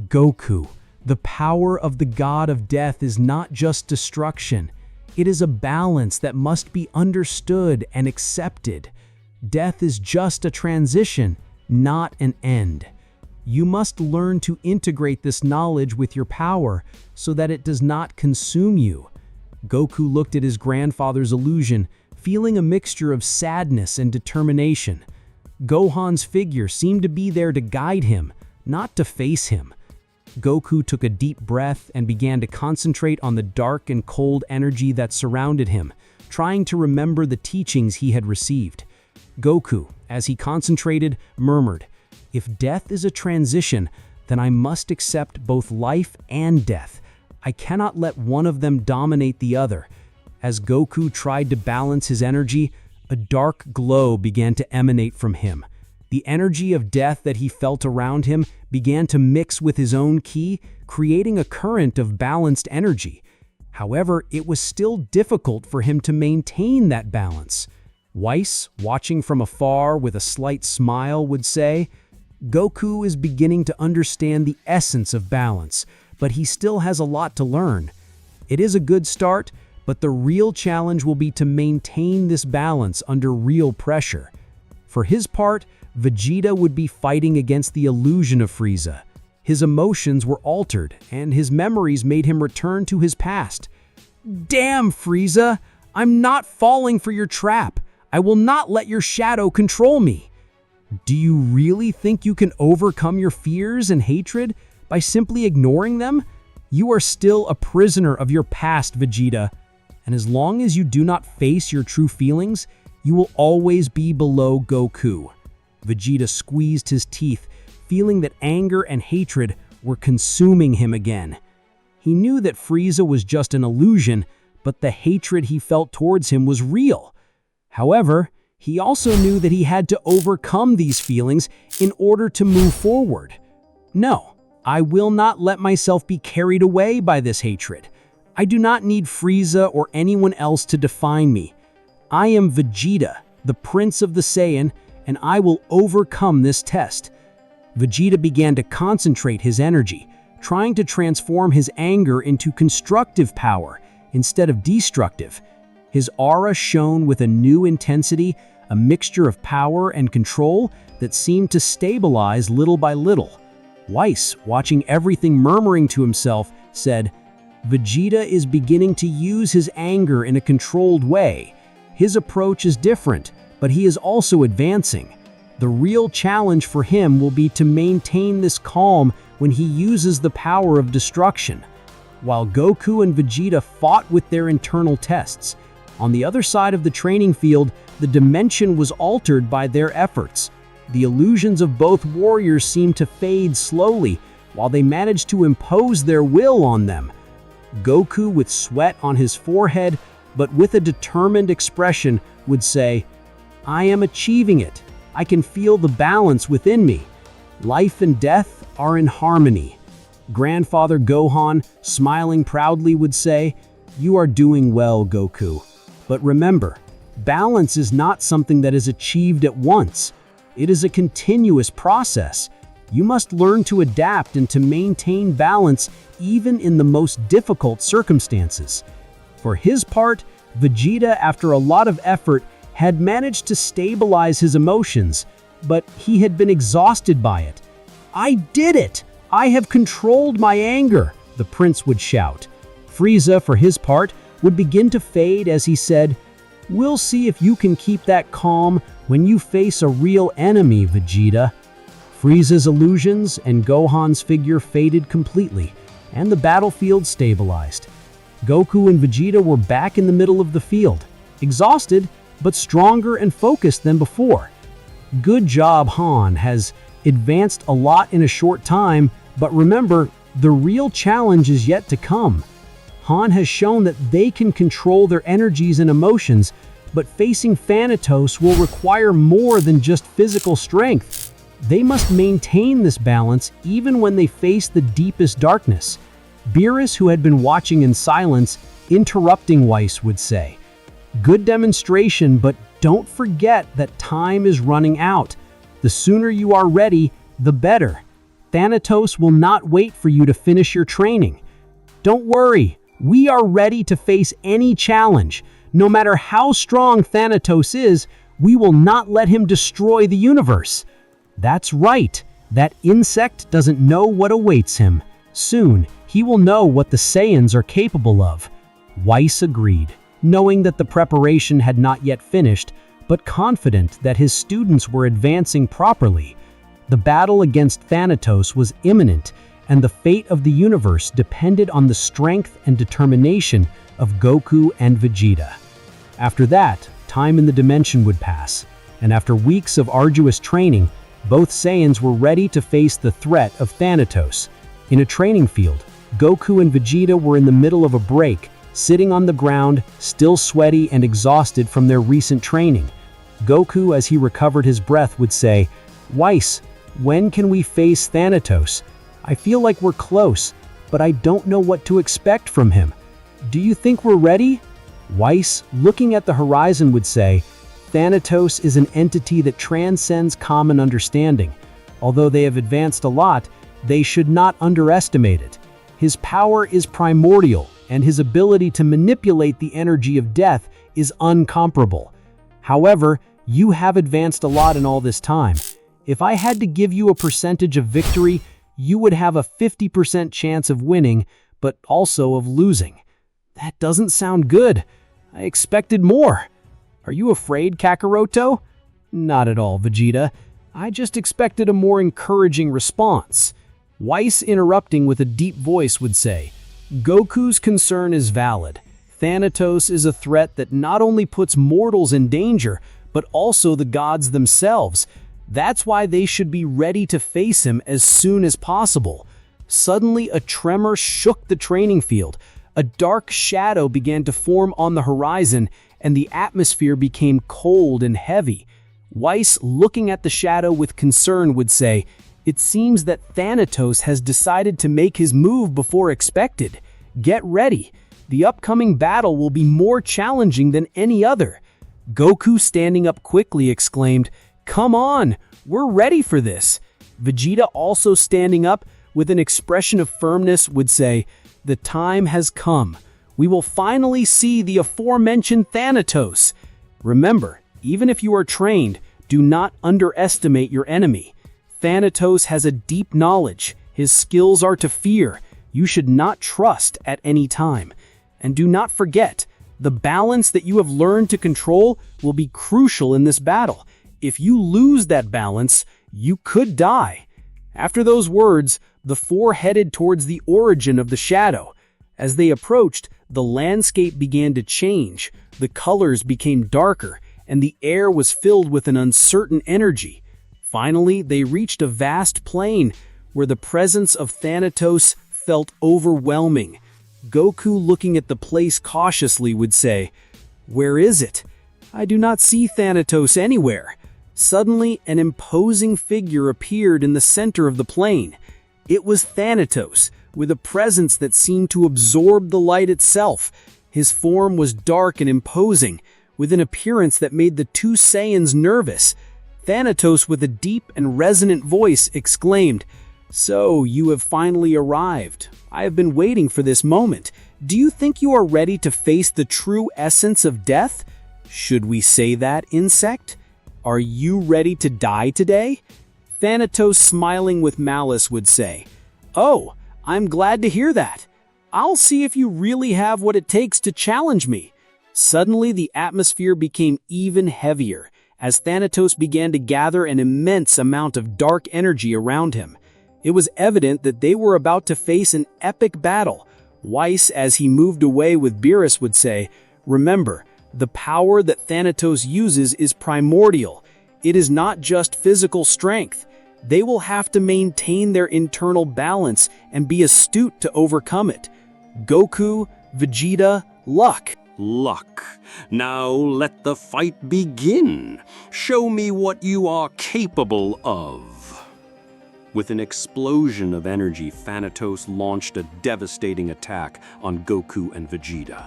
"Goku, the power of the god of death is not just destruction. It is a balance that must be understood and accepted. Death is just a transition, not an end. You must learn to integrate this knowledge with your power so that it does not consume you." Goku looked at his grandfather's illusion, feeling a mixture of sadness and determination. Gohan's figure seemed to be there to guide him, not to face him. Goku took a deep breath and began to concentrate on the dark and cold energy that surrounded him, trying to remember the teachings he had received. Goku, as he concentrated, murmured, "If death is a transition, then I must accept both life and death. I cannot let one of them dominate the other." As Goku tried to balance his energy, a dark glow began to emanate from him. The energy of death that he felt around him began to mix with his own ki, creating a current of balanced energy. However, it was still difficult for him to maintain that balance. Whis, watching from afar with a slight smile, would say, "Goku is beginning to understand the essence of balance, but he still has a lot to learn. It is a good start, but the real challenge will be to maintain this balance under real pressure." For his part, Vegeta would be fighting against the illusion of Frieza. His emotions were altered, and his memories made him return to his past. "Damn, Frieza! I'm not falling for your trap. I will not let your shadow control me." "Do you really think you can overcome your fears and hatred by simply ignoring them? You are still a prisoner of your past, Vegeta. And as long as you do not face your true feelings, you will always be below Goku." Vegeta squeezed his teeth, feeling that anger and hatred were consuming him again. He knew that Frieza was just an illusion, but the hatred he felt towards him was real. However, he also knew that he had to overcome these feelings in order to move forward. "No, I will not let myself be carried away by this hatred. I do not need Frieza or anyone else to define me. I am Vegeta, the Prince of the Saiyan, and I will overcome this test. Vegeta began to concentrate his energy, trying to transform his anger into constructive power instead of destructive. His aura shone with a new intensity, a mixture of power and control that seemed to stabilize little by little. Whis, watching everything murmuring to himself, said, "Vegeta is beginning to use his anger in a controlled way. His approach is different, but he is also advancing. The real challenge for him will be to maintain this calm when he uses the power of destruction." While Goku and Vegeta fought with their internal tests, on the other side of the training field, the dimension was altered by their efforts. The illusions of both warriors seemed to fade slowly, while they managed to impose their will on them. Goku, with sweat on his forehead, but with a determined expression, would say, "I am achieving it. I can feel the balance within me. Life and death are in harmony." Grandfather Gohan, smiling proudly, would say, "You are doing well, Goku. But remember, balance is not something that is achieved at once. It is a continuous process. You must learn to adapt and to maintain balance even in the most difficult circumstances." For his part, Vegeta, after a lot of effort, had managed to stabilize his emotions, but he had been exhausted by it. "I did it! I have controlled my anger," the prince would shout. Frieza, for his part, would begin to fade as he said, "We'll see if you can keep that calm when you face a real enemy, Vegeta." Frieza's illusions and Gohan's figure faded completely, and the battlefield stabilized. Goku and Vegeta were back in the middle of the field, exhausted, but stronger and focused than before. Good job, Han has advanced a lot in a short time, but remember, the real challenge is yet to come. Han has shown that they can control their energies and emotions, but facing Thanatos will require more than just physical strength. They must maintain this balance even when they face the deepest darkness. Beerus, who had been watching in silence, interrupting Whis, would say, "Good demonstration, but don't forget that time is running out. The sooner you are ready, the better. Thanatos will not wait for you to finish your training. Don't worry, we are ready to face any challenge. No matter how strong Thanatos is, we will not let him destroy the universe." That's right, that insect doesn't know what awaits him. Soon, he will know what the Saiyans are capable of. Whis agreed, knowing that the preparation had not yet finished, but confident that his students were advancing properly. The battle against Thanatos was imminent, and the fate of the universe depended on the strength and determination of Goku and Vegeta. After that, time in the dimension would pass, and after weeks of arduous training, both Saiyans were ready to face the threat of Thanatos. In a training field, Goku and Vegeta were in the middle of a break, sitting on the ground, still sweaty and exhausted from their recent training. Goku, as he recovered his breath, would say, "Whis, when can we face Thanatos? I feel like we're close, but I don't know what to expect from him. Do you think we're ready?" Whis, looking at the horizon, would say, "Thanatos is an entity that transcends common understanding. Although they have advanced a lot, they should not underestimate it. His power is primordial, and his ability to manipulate the energy of death is incomparable. However, you have advanced a lot in all this time. If I had to give you a percentage of victory, you would have a 50% chance of winning, but also of losing." That doesn't sound good. I expected more. Are you afraid, Kakaroto? Not at all, Vegeta. I just expected a more encouraging response. Whis, interrupting with a deep voice, would say, "Goku's concern is valid. Thanatos is a threat that not only puts mortals in danger, but also the gods themselves. That's why they should be ready to face him as soon as possible." Suddenly, a tremor shook the training field. A dark shadow began to form on the horizon, and the atmosphere became cold and heavy. Whis, looking at the shadow with concern, would say, "It seems that Thanatos has decided to make his move before expected. Get ready. The upcoming battle will be more challenging than any other." Goku, standing up quickly, exclaimed, "Come on, we're ready for this." Vegeta, also standing up with an expression of firmness, would say, "The time has come. We will finally see the aforementioned Thanatos." Remember, even if you are trained, do not underestimate your enemy. Thanatos has a deep knowledge. His skills are to fear. You should not trust at any time. And do not forget, the balance that you have learned to control will be crucial in this battle. If you lose that balance, you could die. After those words, the four headed towards the origin of the shadow. As they approached, the landscape began to change. The colors became darker, and the air was filled with an uncertain energy. Finally, they reached a vast plain where the presence of Thanatos felt overwhelming. Goku, looking at the place cautiously, would say, "Where is it? I do not see Thanatos anywhere." Suddenly, an imposing figure appeared in the center of the plain. It was Thanatos, with a presence that seemed to absorb the light itself. His form was dark and imposing, with an appearance that made the two Saiyans nervous. Thanatos, with a deep and resonant voice, exclaimed, "So, you have finally arrived. I have been waiting for this moment. Do you think you are ready to face the true essence of death? Should we say that, insect? Are you ready to die today?" Thanatos, smiling with malice, would say, "Oh, I'm glad to hear that. I'll see if you really have what it takes to challenge me." Suddenly, the atmosphere became even heavier as Thanatos began to gather an immense amount of dark energy around him. It was evident that they were about to face an epic battle. Whis, as he moved away with Beerus, would say, "Remember, the power that Thanatos uses is primordial. It is not just physical strength. They will have to maintain their internal balance and be astute to overcome it. Goku, Vegeta, luck." Luck. Now let the fight begin. Show me what you are capable of. With an explosion of energy, Thanatos launched a devastating attack on Goku and Vegeta.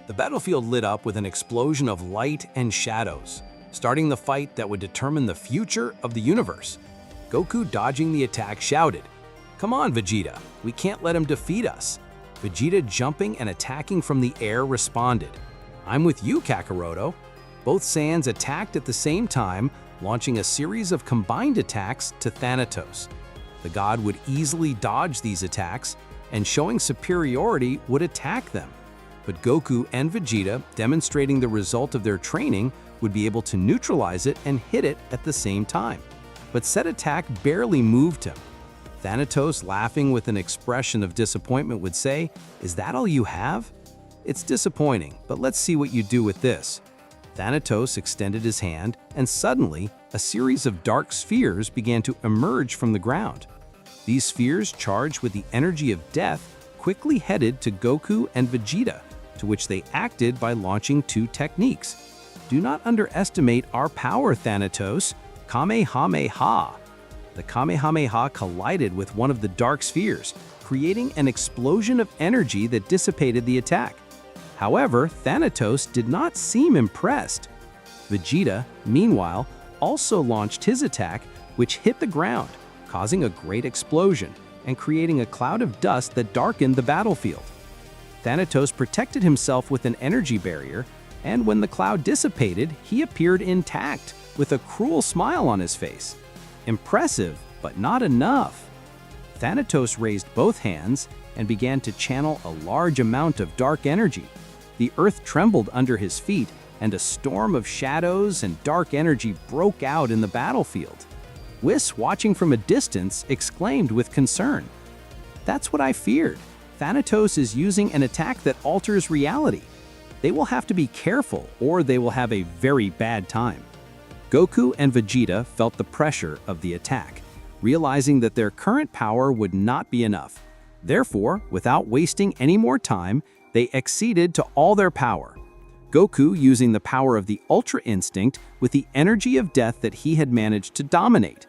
The battlefield lit up with an explosion of light and shadows, starting the fight that would determine the future of the universe. Goku, dodging the attack, shouted, "Come on, Vegeta, we can't let him defeat us." Vegeta, jumping and attacking from the air, responded, "I'm with you, Kakaroto." Both Saiyans attacked at the same time, launching a series of combined attacks to Thanatos. The god would easily dodge these attacks, and showing superiority would attack them. But Goku and Vegeta, demonstrating the result of their training, would be able to neutralize it and hit it at the same time. But said attack barely moved him. Thanatos, laughing with an expression of disappointment, would say, "Is that all you have? It's disappointing, but let's see what you do with this." Thanatos extended his hand, and suddenly, a series of dark spheres began to emerge from the ground. These spheres, charged with the energy of death, quickly headed to Goku and Vegeta, to which they acted by launching two techniques. "Do not underestimate our power, Thanatos. Kamehameha." The Kamehameha collided with one of the dark spheres, creating an explosion of energy that dissipated the attack. However, Thanatos did not seem impressed. Vegeta, meanwhile, also launched his attack, which hit the ground, causing a great explosion and creating a cloud of dust that darkened the battlefield. Thanatos protected himself with an energy barrier, and when the cloud dissipated, he appeared intact, with a cruel smile on his face. Impressive, but not enough. Thanatos raised both hands and began to channel a large amount of dark energy. The earth trembled under his feet, and a storm of shadows and dark energy broke out in the battlefield. Whis, watching from a distance, exclaimed with concern, "That's what I feared. Thanatos is using an attack that alters reality. They will have to be careful, or they will have a very bad time." Goku and Vegeta felt the pressure of the attack, realizing that their current power would not be enough. Therefore, without wasting any more time, they acceded to all their power. Goku using the power of the Ultra Instinct with the energy of death that he had managed to dominate,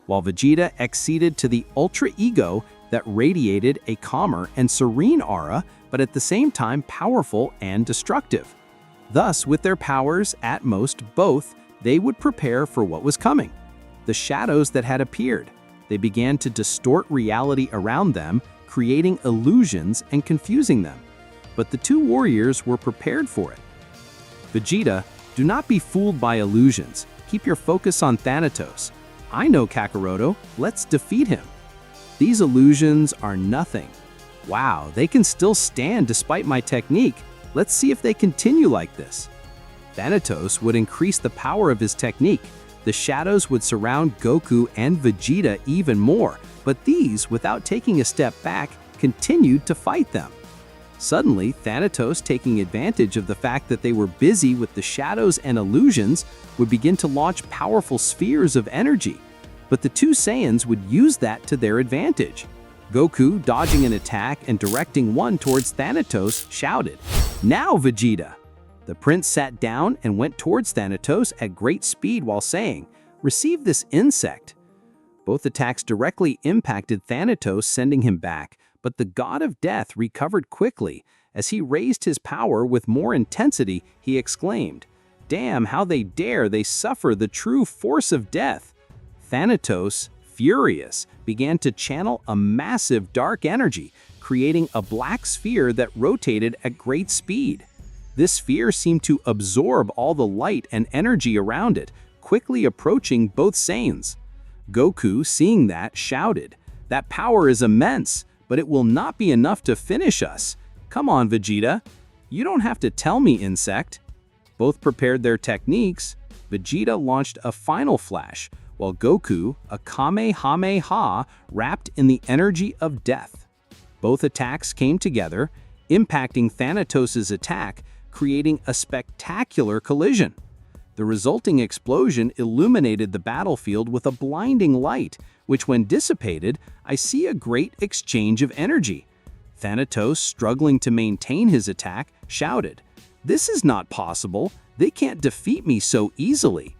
while Vegeta acceded to the Ultra Ego that radiated a calmer and serene aura, but at the same time powerful and destructive. Thus, with their powers at most both, they would prepare for what was coming. The shadows that had appeared. They began to distort reality around them, creating illusions and confusing them. But the two warriors were prepared for it. Vegeta, do not be fooled by illusions. Keep your focus on Thanatos. I know Kakaroto, let's defeat him. These illusions are nothing. Wow, they can still stand despite my technique. Let's see if they continue like this. Thanatos would increase the power of his technique. The shadows would surround Goku and Vegeta even more, but these, without taking a step back, continued to fight them. Suddenly, Thanatos, taking advantage of the fact that they were busy with the shadows and illusions, would begin to launch powerful spheres of energy. But the two Saiyans would use that to their advantage. Goku, dodging an attack and directing one towards Thanatos, shouted, "Now, Vegeta!" The prince sat down and went towards Thanatos at great speed while saying, "Receive this insect." Both attacks directly impacted Thanatos, sending him back, but the god of death recovered quickly. As he raised his power with more intensity, he exclaimed, "Damn, how they dare! They suffer the true force of death." Thanatos, furious, began to channel a massive dark energy, creating a black sphere that rotated at great speed. This sphere seemed to absorb all the light and energy around it, quickly approaching both Saiyans. Goku, seeing that, shouted, "That power is immense, but it will not be enough to finish us. Come on, Vegeta. You don't have to tell me, insect." Both prepared their techniques. Vegeta launched a final flash, while Goku, a Kamehameha wrapped in the energy of death. Both attacks came together, impacting Thanatos' attack, creating a spectacular collision. The resulting explosion illuminated the battlefield with a blinding light, which when dissipated, I see a great exchange of energy. Thanatos, struggling to maintain his attack, shouted, "This is not possible. They can't defeat me so easily."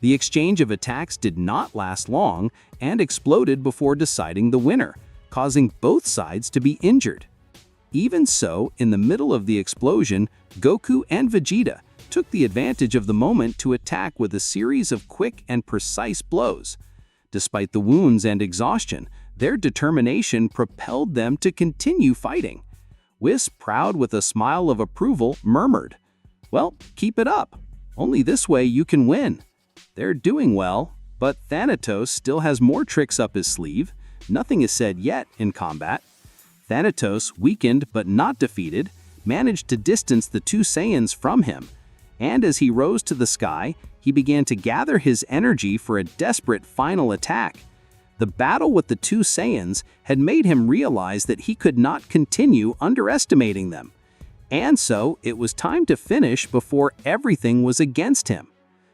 The exchange of attacks did not last long and exploded before deciding the winner, causing both sides to be injured. Even so, in the middle of the explosion, Goku and Vegeta took the advantage of the moment to attack with a series of quick and precise blows. Despite the wounds and exhaustion, their determination propelled them to continue fighting. Whis, proud with a smile of approval, murmured, "Well, keep it up. Only this way you can win." They're doing well, but Thanatos still has more tricks up his sleeve. Nothing is said yet in combat. Thanatos, weakened but not defeated, managed to distance the two Saiyans from him, and as he rose to the sky, he began to gather his energy for a desperate final attack. The battle with the two Saiyans had made him realize that he could not continue underestimating them, and so it was time to finish before everything was against him.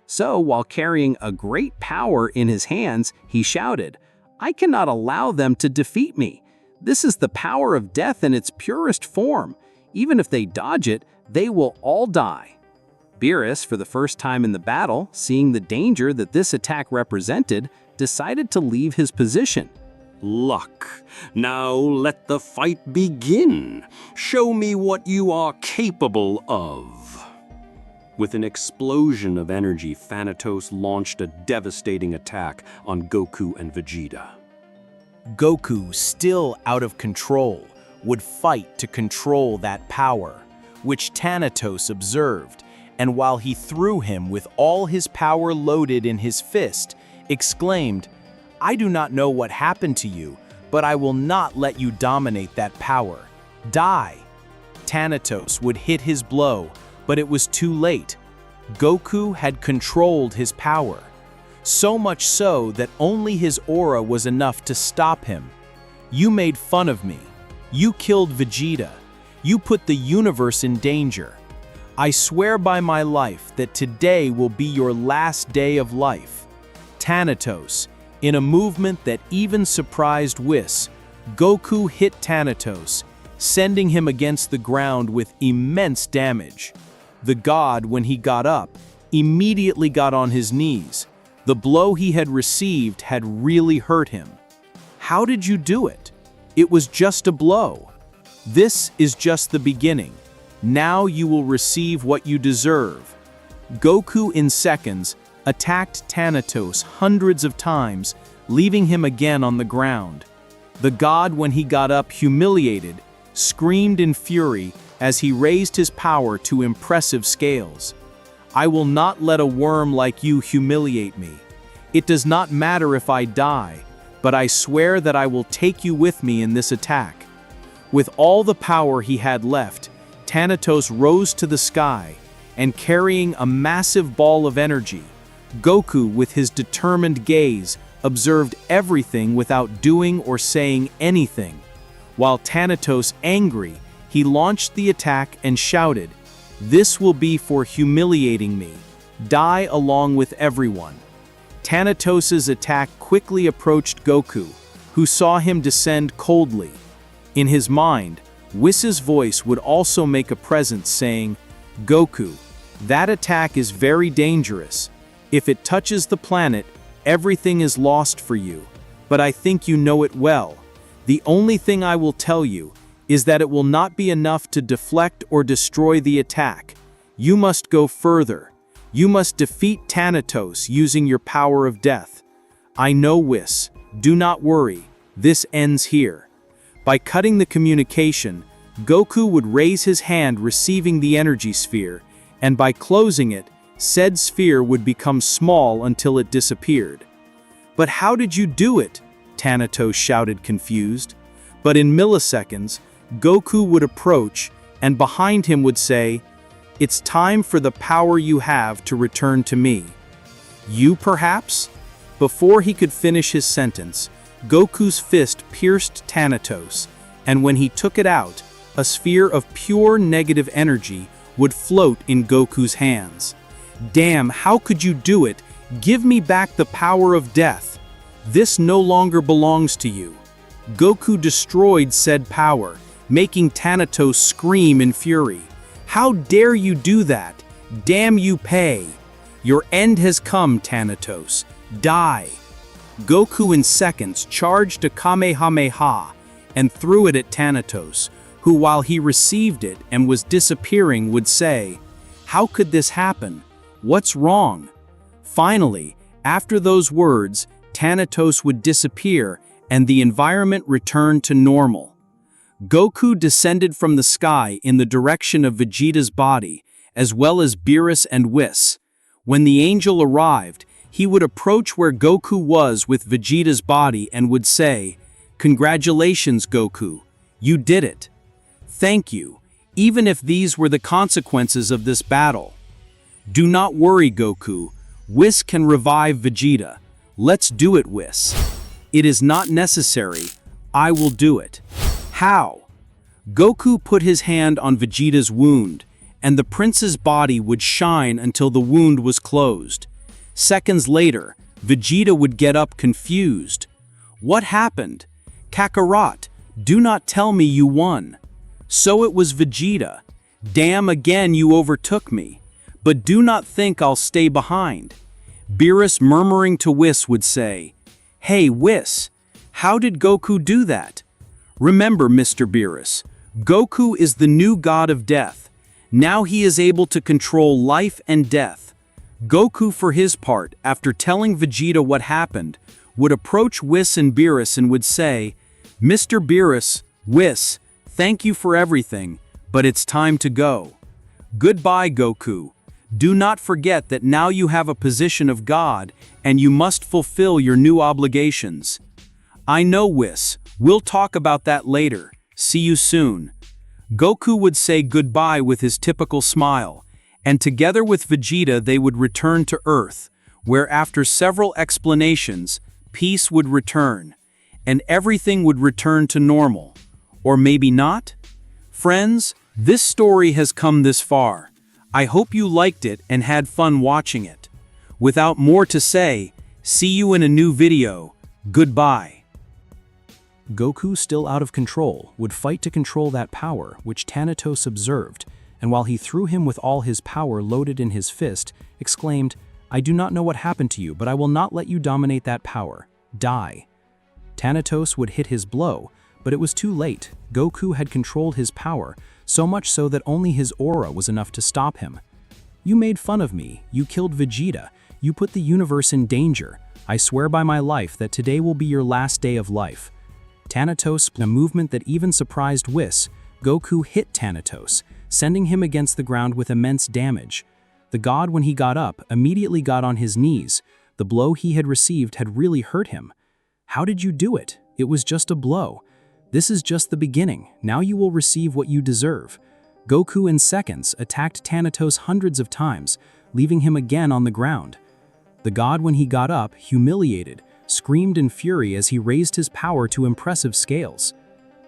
So, while carrying a great power in his hands, he shouted, "I cannot allow them to defeat me. This is the power of death in its purest form. Even if they dodge it, they will all die." Beerus, for the first time in the battle, seeing the danger that this attack represented, decided to leave his position. "Luck. Now let the fight begin. Show me what you are capable of." With an explosion of energy, Thanatos launched a devastating attack on Goku and Vegeta. Goku, still out of control, would fight to control that power, which Thanatos observed, and while he threw him with all his power loaded in his fist, exclaimed, "I do not know what happened to you, but I will not let you dominate that power. Die!" Thanatos would hit his blow, but it was too late. Goku had controlled his power, so much so that only his aura was enough to stop him. "You made fun of me. You killed Vegeta. You put the universe in danger. I swear by my life that today will be your last day of life." Thanatos, in a movement that even surprised Whis, Goku hit Thanatos, sending him against the ground with immense damage. The god, when he got up, immediately got on his knees. The blow he had received had really hurt him. "How did you do it?" It was just a blow. This is just the beginning. Now you will receive what you deserve. Goku in seconds attacked Thanatos hundreds of times, leaving him again on the ground. The god, when he got up humiliated, screamed in fury as he raised his power to impressive scales. I will not let a worm like you humiliate me. It does not matter if I die, but I swear that I will take you with me in this attack. With all the power he had left, Thanatos rose to the sky, and carrying a massive ball of energy, Goku, with his determined gaze, observed everything without doing or saying anything. While Thanatos, angry, he launched the attack and shouted, "This will be for humiliating me. Die along with everyone." Thanatos' attack quickly approached Goku, who saw him descend coldly. In his mind, Whis' voice would also make a presence saying, "Goku, that attack is very dangerous. If it touches the planet, everything is lost for you. But I think you know it well. The only thing I will tell you is that it will not be enough to deflect or destroy the attack. You must go further. You must defeat Thanatos using your power of death. I know, Whis. Do not worry. This ends here." By cutting the communication, Goku would raise his hand receiving the energy sphere, and by closing it, said sphere would become small until it disappeared. "But how did you do it?" Thanatos shouted confused. But in milliseconds, Goku would approach, and behind him would say, "It's time for the power you have to return to me." "You perhaps?" Before he could finish his sentence, Goku's fist pierced Thanatos, and when he took it out, a sphere of pure negative energy would float in Goku's hands. "Damn, how could you do it? Give me back the power of death. This no longer belongs to you." Goku destroyed said power, making Thanatos scream in fury. "How dare you do that? Damn you, pay! Your end has come, Thanatos. Die!" Goku in seconds charged a Kamehameha and threw it at Thanatos, who, while he received it and was disappearing, would say, "How could this happen? What's wrong?" Finally, after those words, Thanatos would disappear and the environment returned to normal. Goku descended from the sky in the direction of Vegeta's body, as well as Beerus and Whis. When the angel arrived, he would approach where Goku was with Vegeta's body and would say, "Congratulations, Goku. You did it. Thank you, even if these were the consequences of this battle." "Do not worry, Goku. Whis can revive Vegeta. Let's do it, Whis." "It is not necessary. I will do it." "How?" Goku put his hand on Vegeta's wound, and the prince's body would shine until the wound was closed. Seconds later, Vegeta would get up confused. "What happened? Kakarot, do not tell me you won." "So it was Vegeta. Damn, again you overtook me. But do not think I'll stay behind." Beerus, murmuring to Whis, would say, "Hey Whis, how did Goku do that?" "Remember, Mr. Beerus, Goku is the new god of death. Now he is able to control life and death." Goku, for his part, after telling Vegeta what happened, would approach Whis and Beerus and would say, "Mr. Beerus, Whis, thank you for everything, but it's time to go. Goodbye, Goku. Do not forget that now you have a position of God, and you must fulfill your new obligations." "I know, Whis. We'll talk about that later. See you soon." Goku would say goodbye with his typical smile, and together with Vegeta they would return to Earth, where after several explanations, peace would return, and everything would return to normal. Or maybe not? Friends, this story has come this far. I hope you liked it and had fun watching it. Without more to say, see you in a new video. Goodbye. Goku, still out of control, would fight to control that power, which Thanatos observed, and while he threw him with all his power loaded in his fist, exclaimed, "I do not know what happened to you, but I will not let you dominate that power. Die." Thanatos would hit his blow, But it was too late. Goku had controlled his power, so much so that only his aura was enough to stop him. You made fun of me, you killed Vegeta, you put the universe in danger. I swear by my life that today will be your last day of life. Thanatos, in a movement that even surprised Whis, Goku hit Thanatos, sending him against the ground with immense damage. The god, when he got up, immediately got on his knees. The blow he had received had really hurt him. How did you do it? It was just a blow. This is just the beginning. Now you will receive what you deserve. Goku in seconds attacked Thanatos hundreds of times, leaving him again on the ground. The god, when he got up, humiliated, screamed in fury as he raised his power to impressive scales.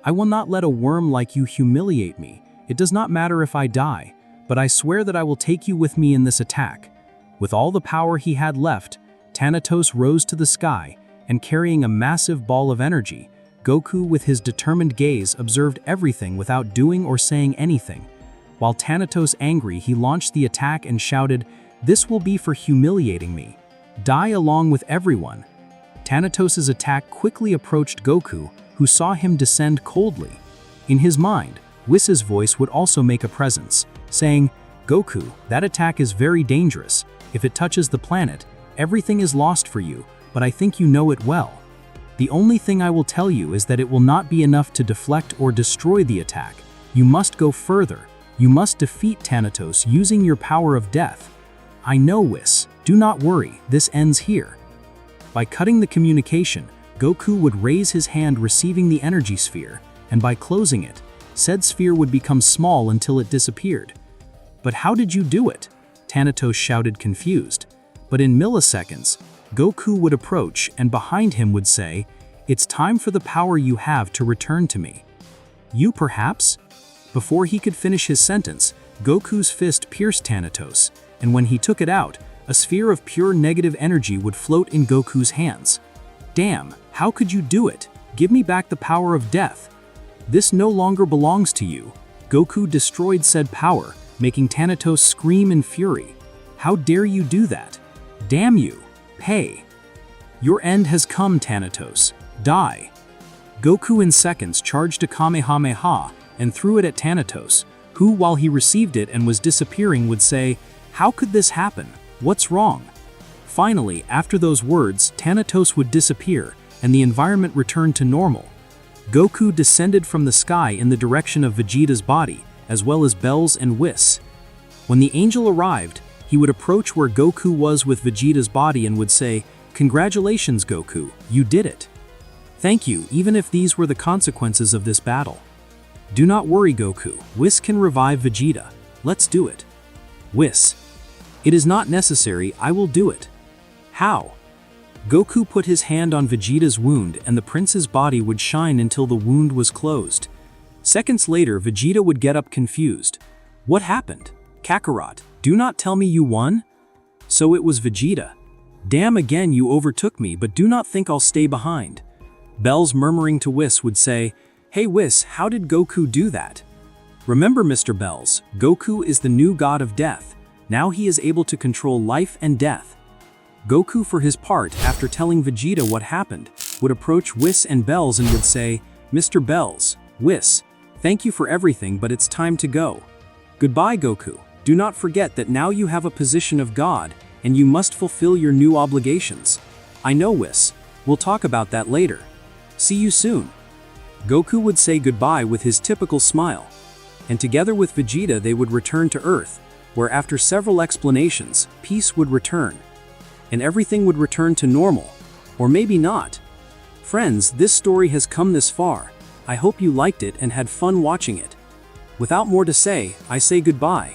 I will not let a worm like you humiliate me. It does not matter if I die, but I swear that I will take you with me in this attack. With all the power he had left, Thanatos rose to the sky, and carrying a massive ball of energy, Goku with his determined gaze observed everything without doing or saying anything. While Thanatos angry, he launched the attack and shouted, "This will be for humiliating me. Die along with everyone." Thanatos' attack quickly approached Goku, who saw him descend coldly. In his mind, Whis' voice would also make a presence, saying, "Goku, that attack is very dangerous. If it touches the planet, everything is lost for you, but I think you know it well. The only thing I will tell you is that it will not be enough to deflect or destroy the attack. You must go further. You must defeat Thanatos using your power of death." "I know, Whis. Do not worry, this ends here." By cutting the communication, Goku would raise his hand receiving the energy sphere, and by closing it, said sphere would become small until it disappeared. "But how did you do it?" Thanatos shouted confused. But in milliseconds, Goku would approach and behind him would say, "It's time for the power you have to return to me." "You perhaps?" Before he could finish his sentence, Goku's fist pierced Thanatos, and when he took it out, a sphere of pure negative energy would float in Goku's hands. "Damn, how could you do it? Give me back the power of death. This no longer belongs to you." Goku destroyed said power, making Thanatos scream in fury. "How dare you do that? Damn you! Pay! Your end has come, Thanatos. Die!" Goku in seconds charged a Kamehameha and threw it at Thanatos, who, while he received it and was disappearing, would say, "How could this happen? What's wrong?" Finally, after those words, Thanatos would disappear, and the environment returned to normal. Goku descended from the sky in the direction of Vegeta's body, as well as Bell's and Whis. When the angel arrived, he would approach where Goku was with Vegeta's body and would say, "Congratulations, Goku, you did it. Thank you, even if these were the consequences of this battle. Do not worry, Goku, Whis can revive Vegeta. Let's do it." Whis: "It is not necessary, I will do it." "How?" Goku put his hand on Vegeta's wound and the prince's body would shine until the wound was closed. Seconds later, Vegeta would get up confused. "What happened? Kakarot, do not tell me you won?" "So it was Vegeta. Damn, again you overtook me, but do not think I'll stay behind." Bells murmuring to Whis would say, "Hey Whis, how did Goku do that?" "Remember, Mr. Bells, Goku is the new god of death. Now he is able to control life and death." Goku, for his part, after telling Vegeta what happened, would approach Whis and Bells and would say, "Mr. Bells, Whis, thank you for everything, but it's time to go. Goodbye, Goku. Do not forget that now you have a position of God, and you must fulfill your new obligations." "I know, Whis. We'll talk about that later. See you soon." Goku would say goodbye with his typical smile. And together with Vegeta they would return to Earth, where after several explanations, peace would return. And everything would return to normal. Or maybe not. Friends, this story has come this far. I hope you liked it and had fun watching it. Without more to say, I say goodbye.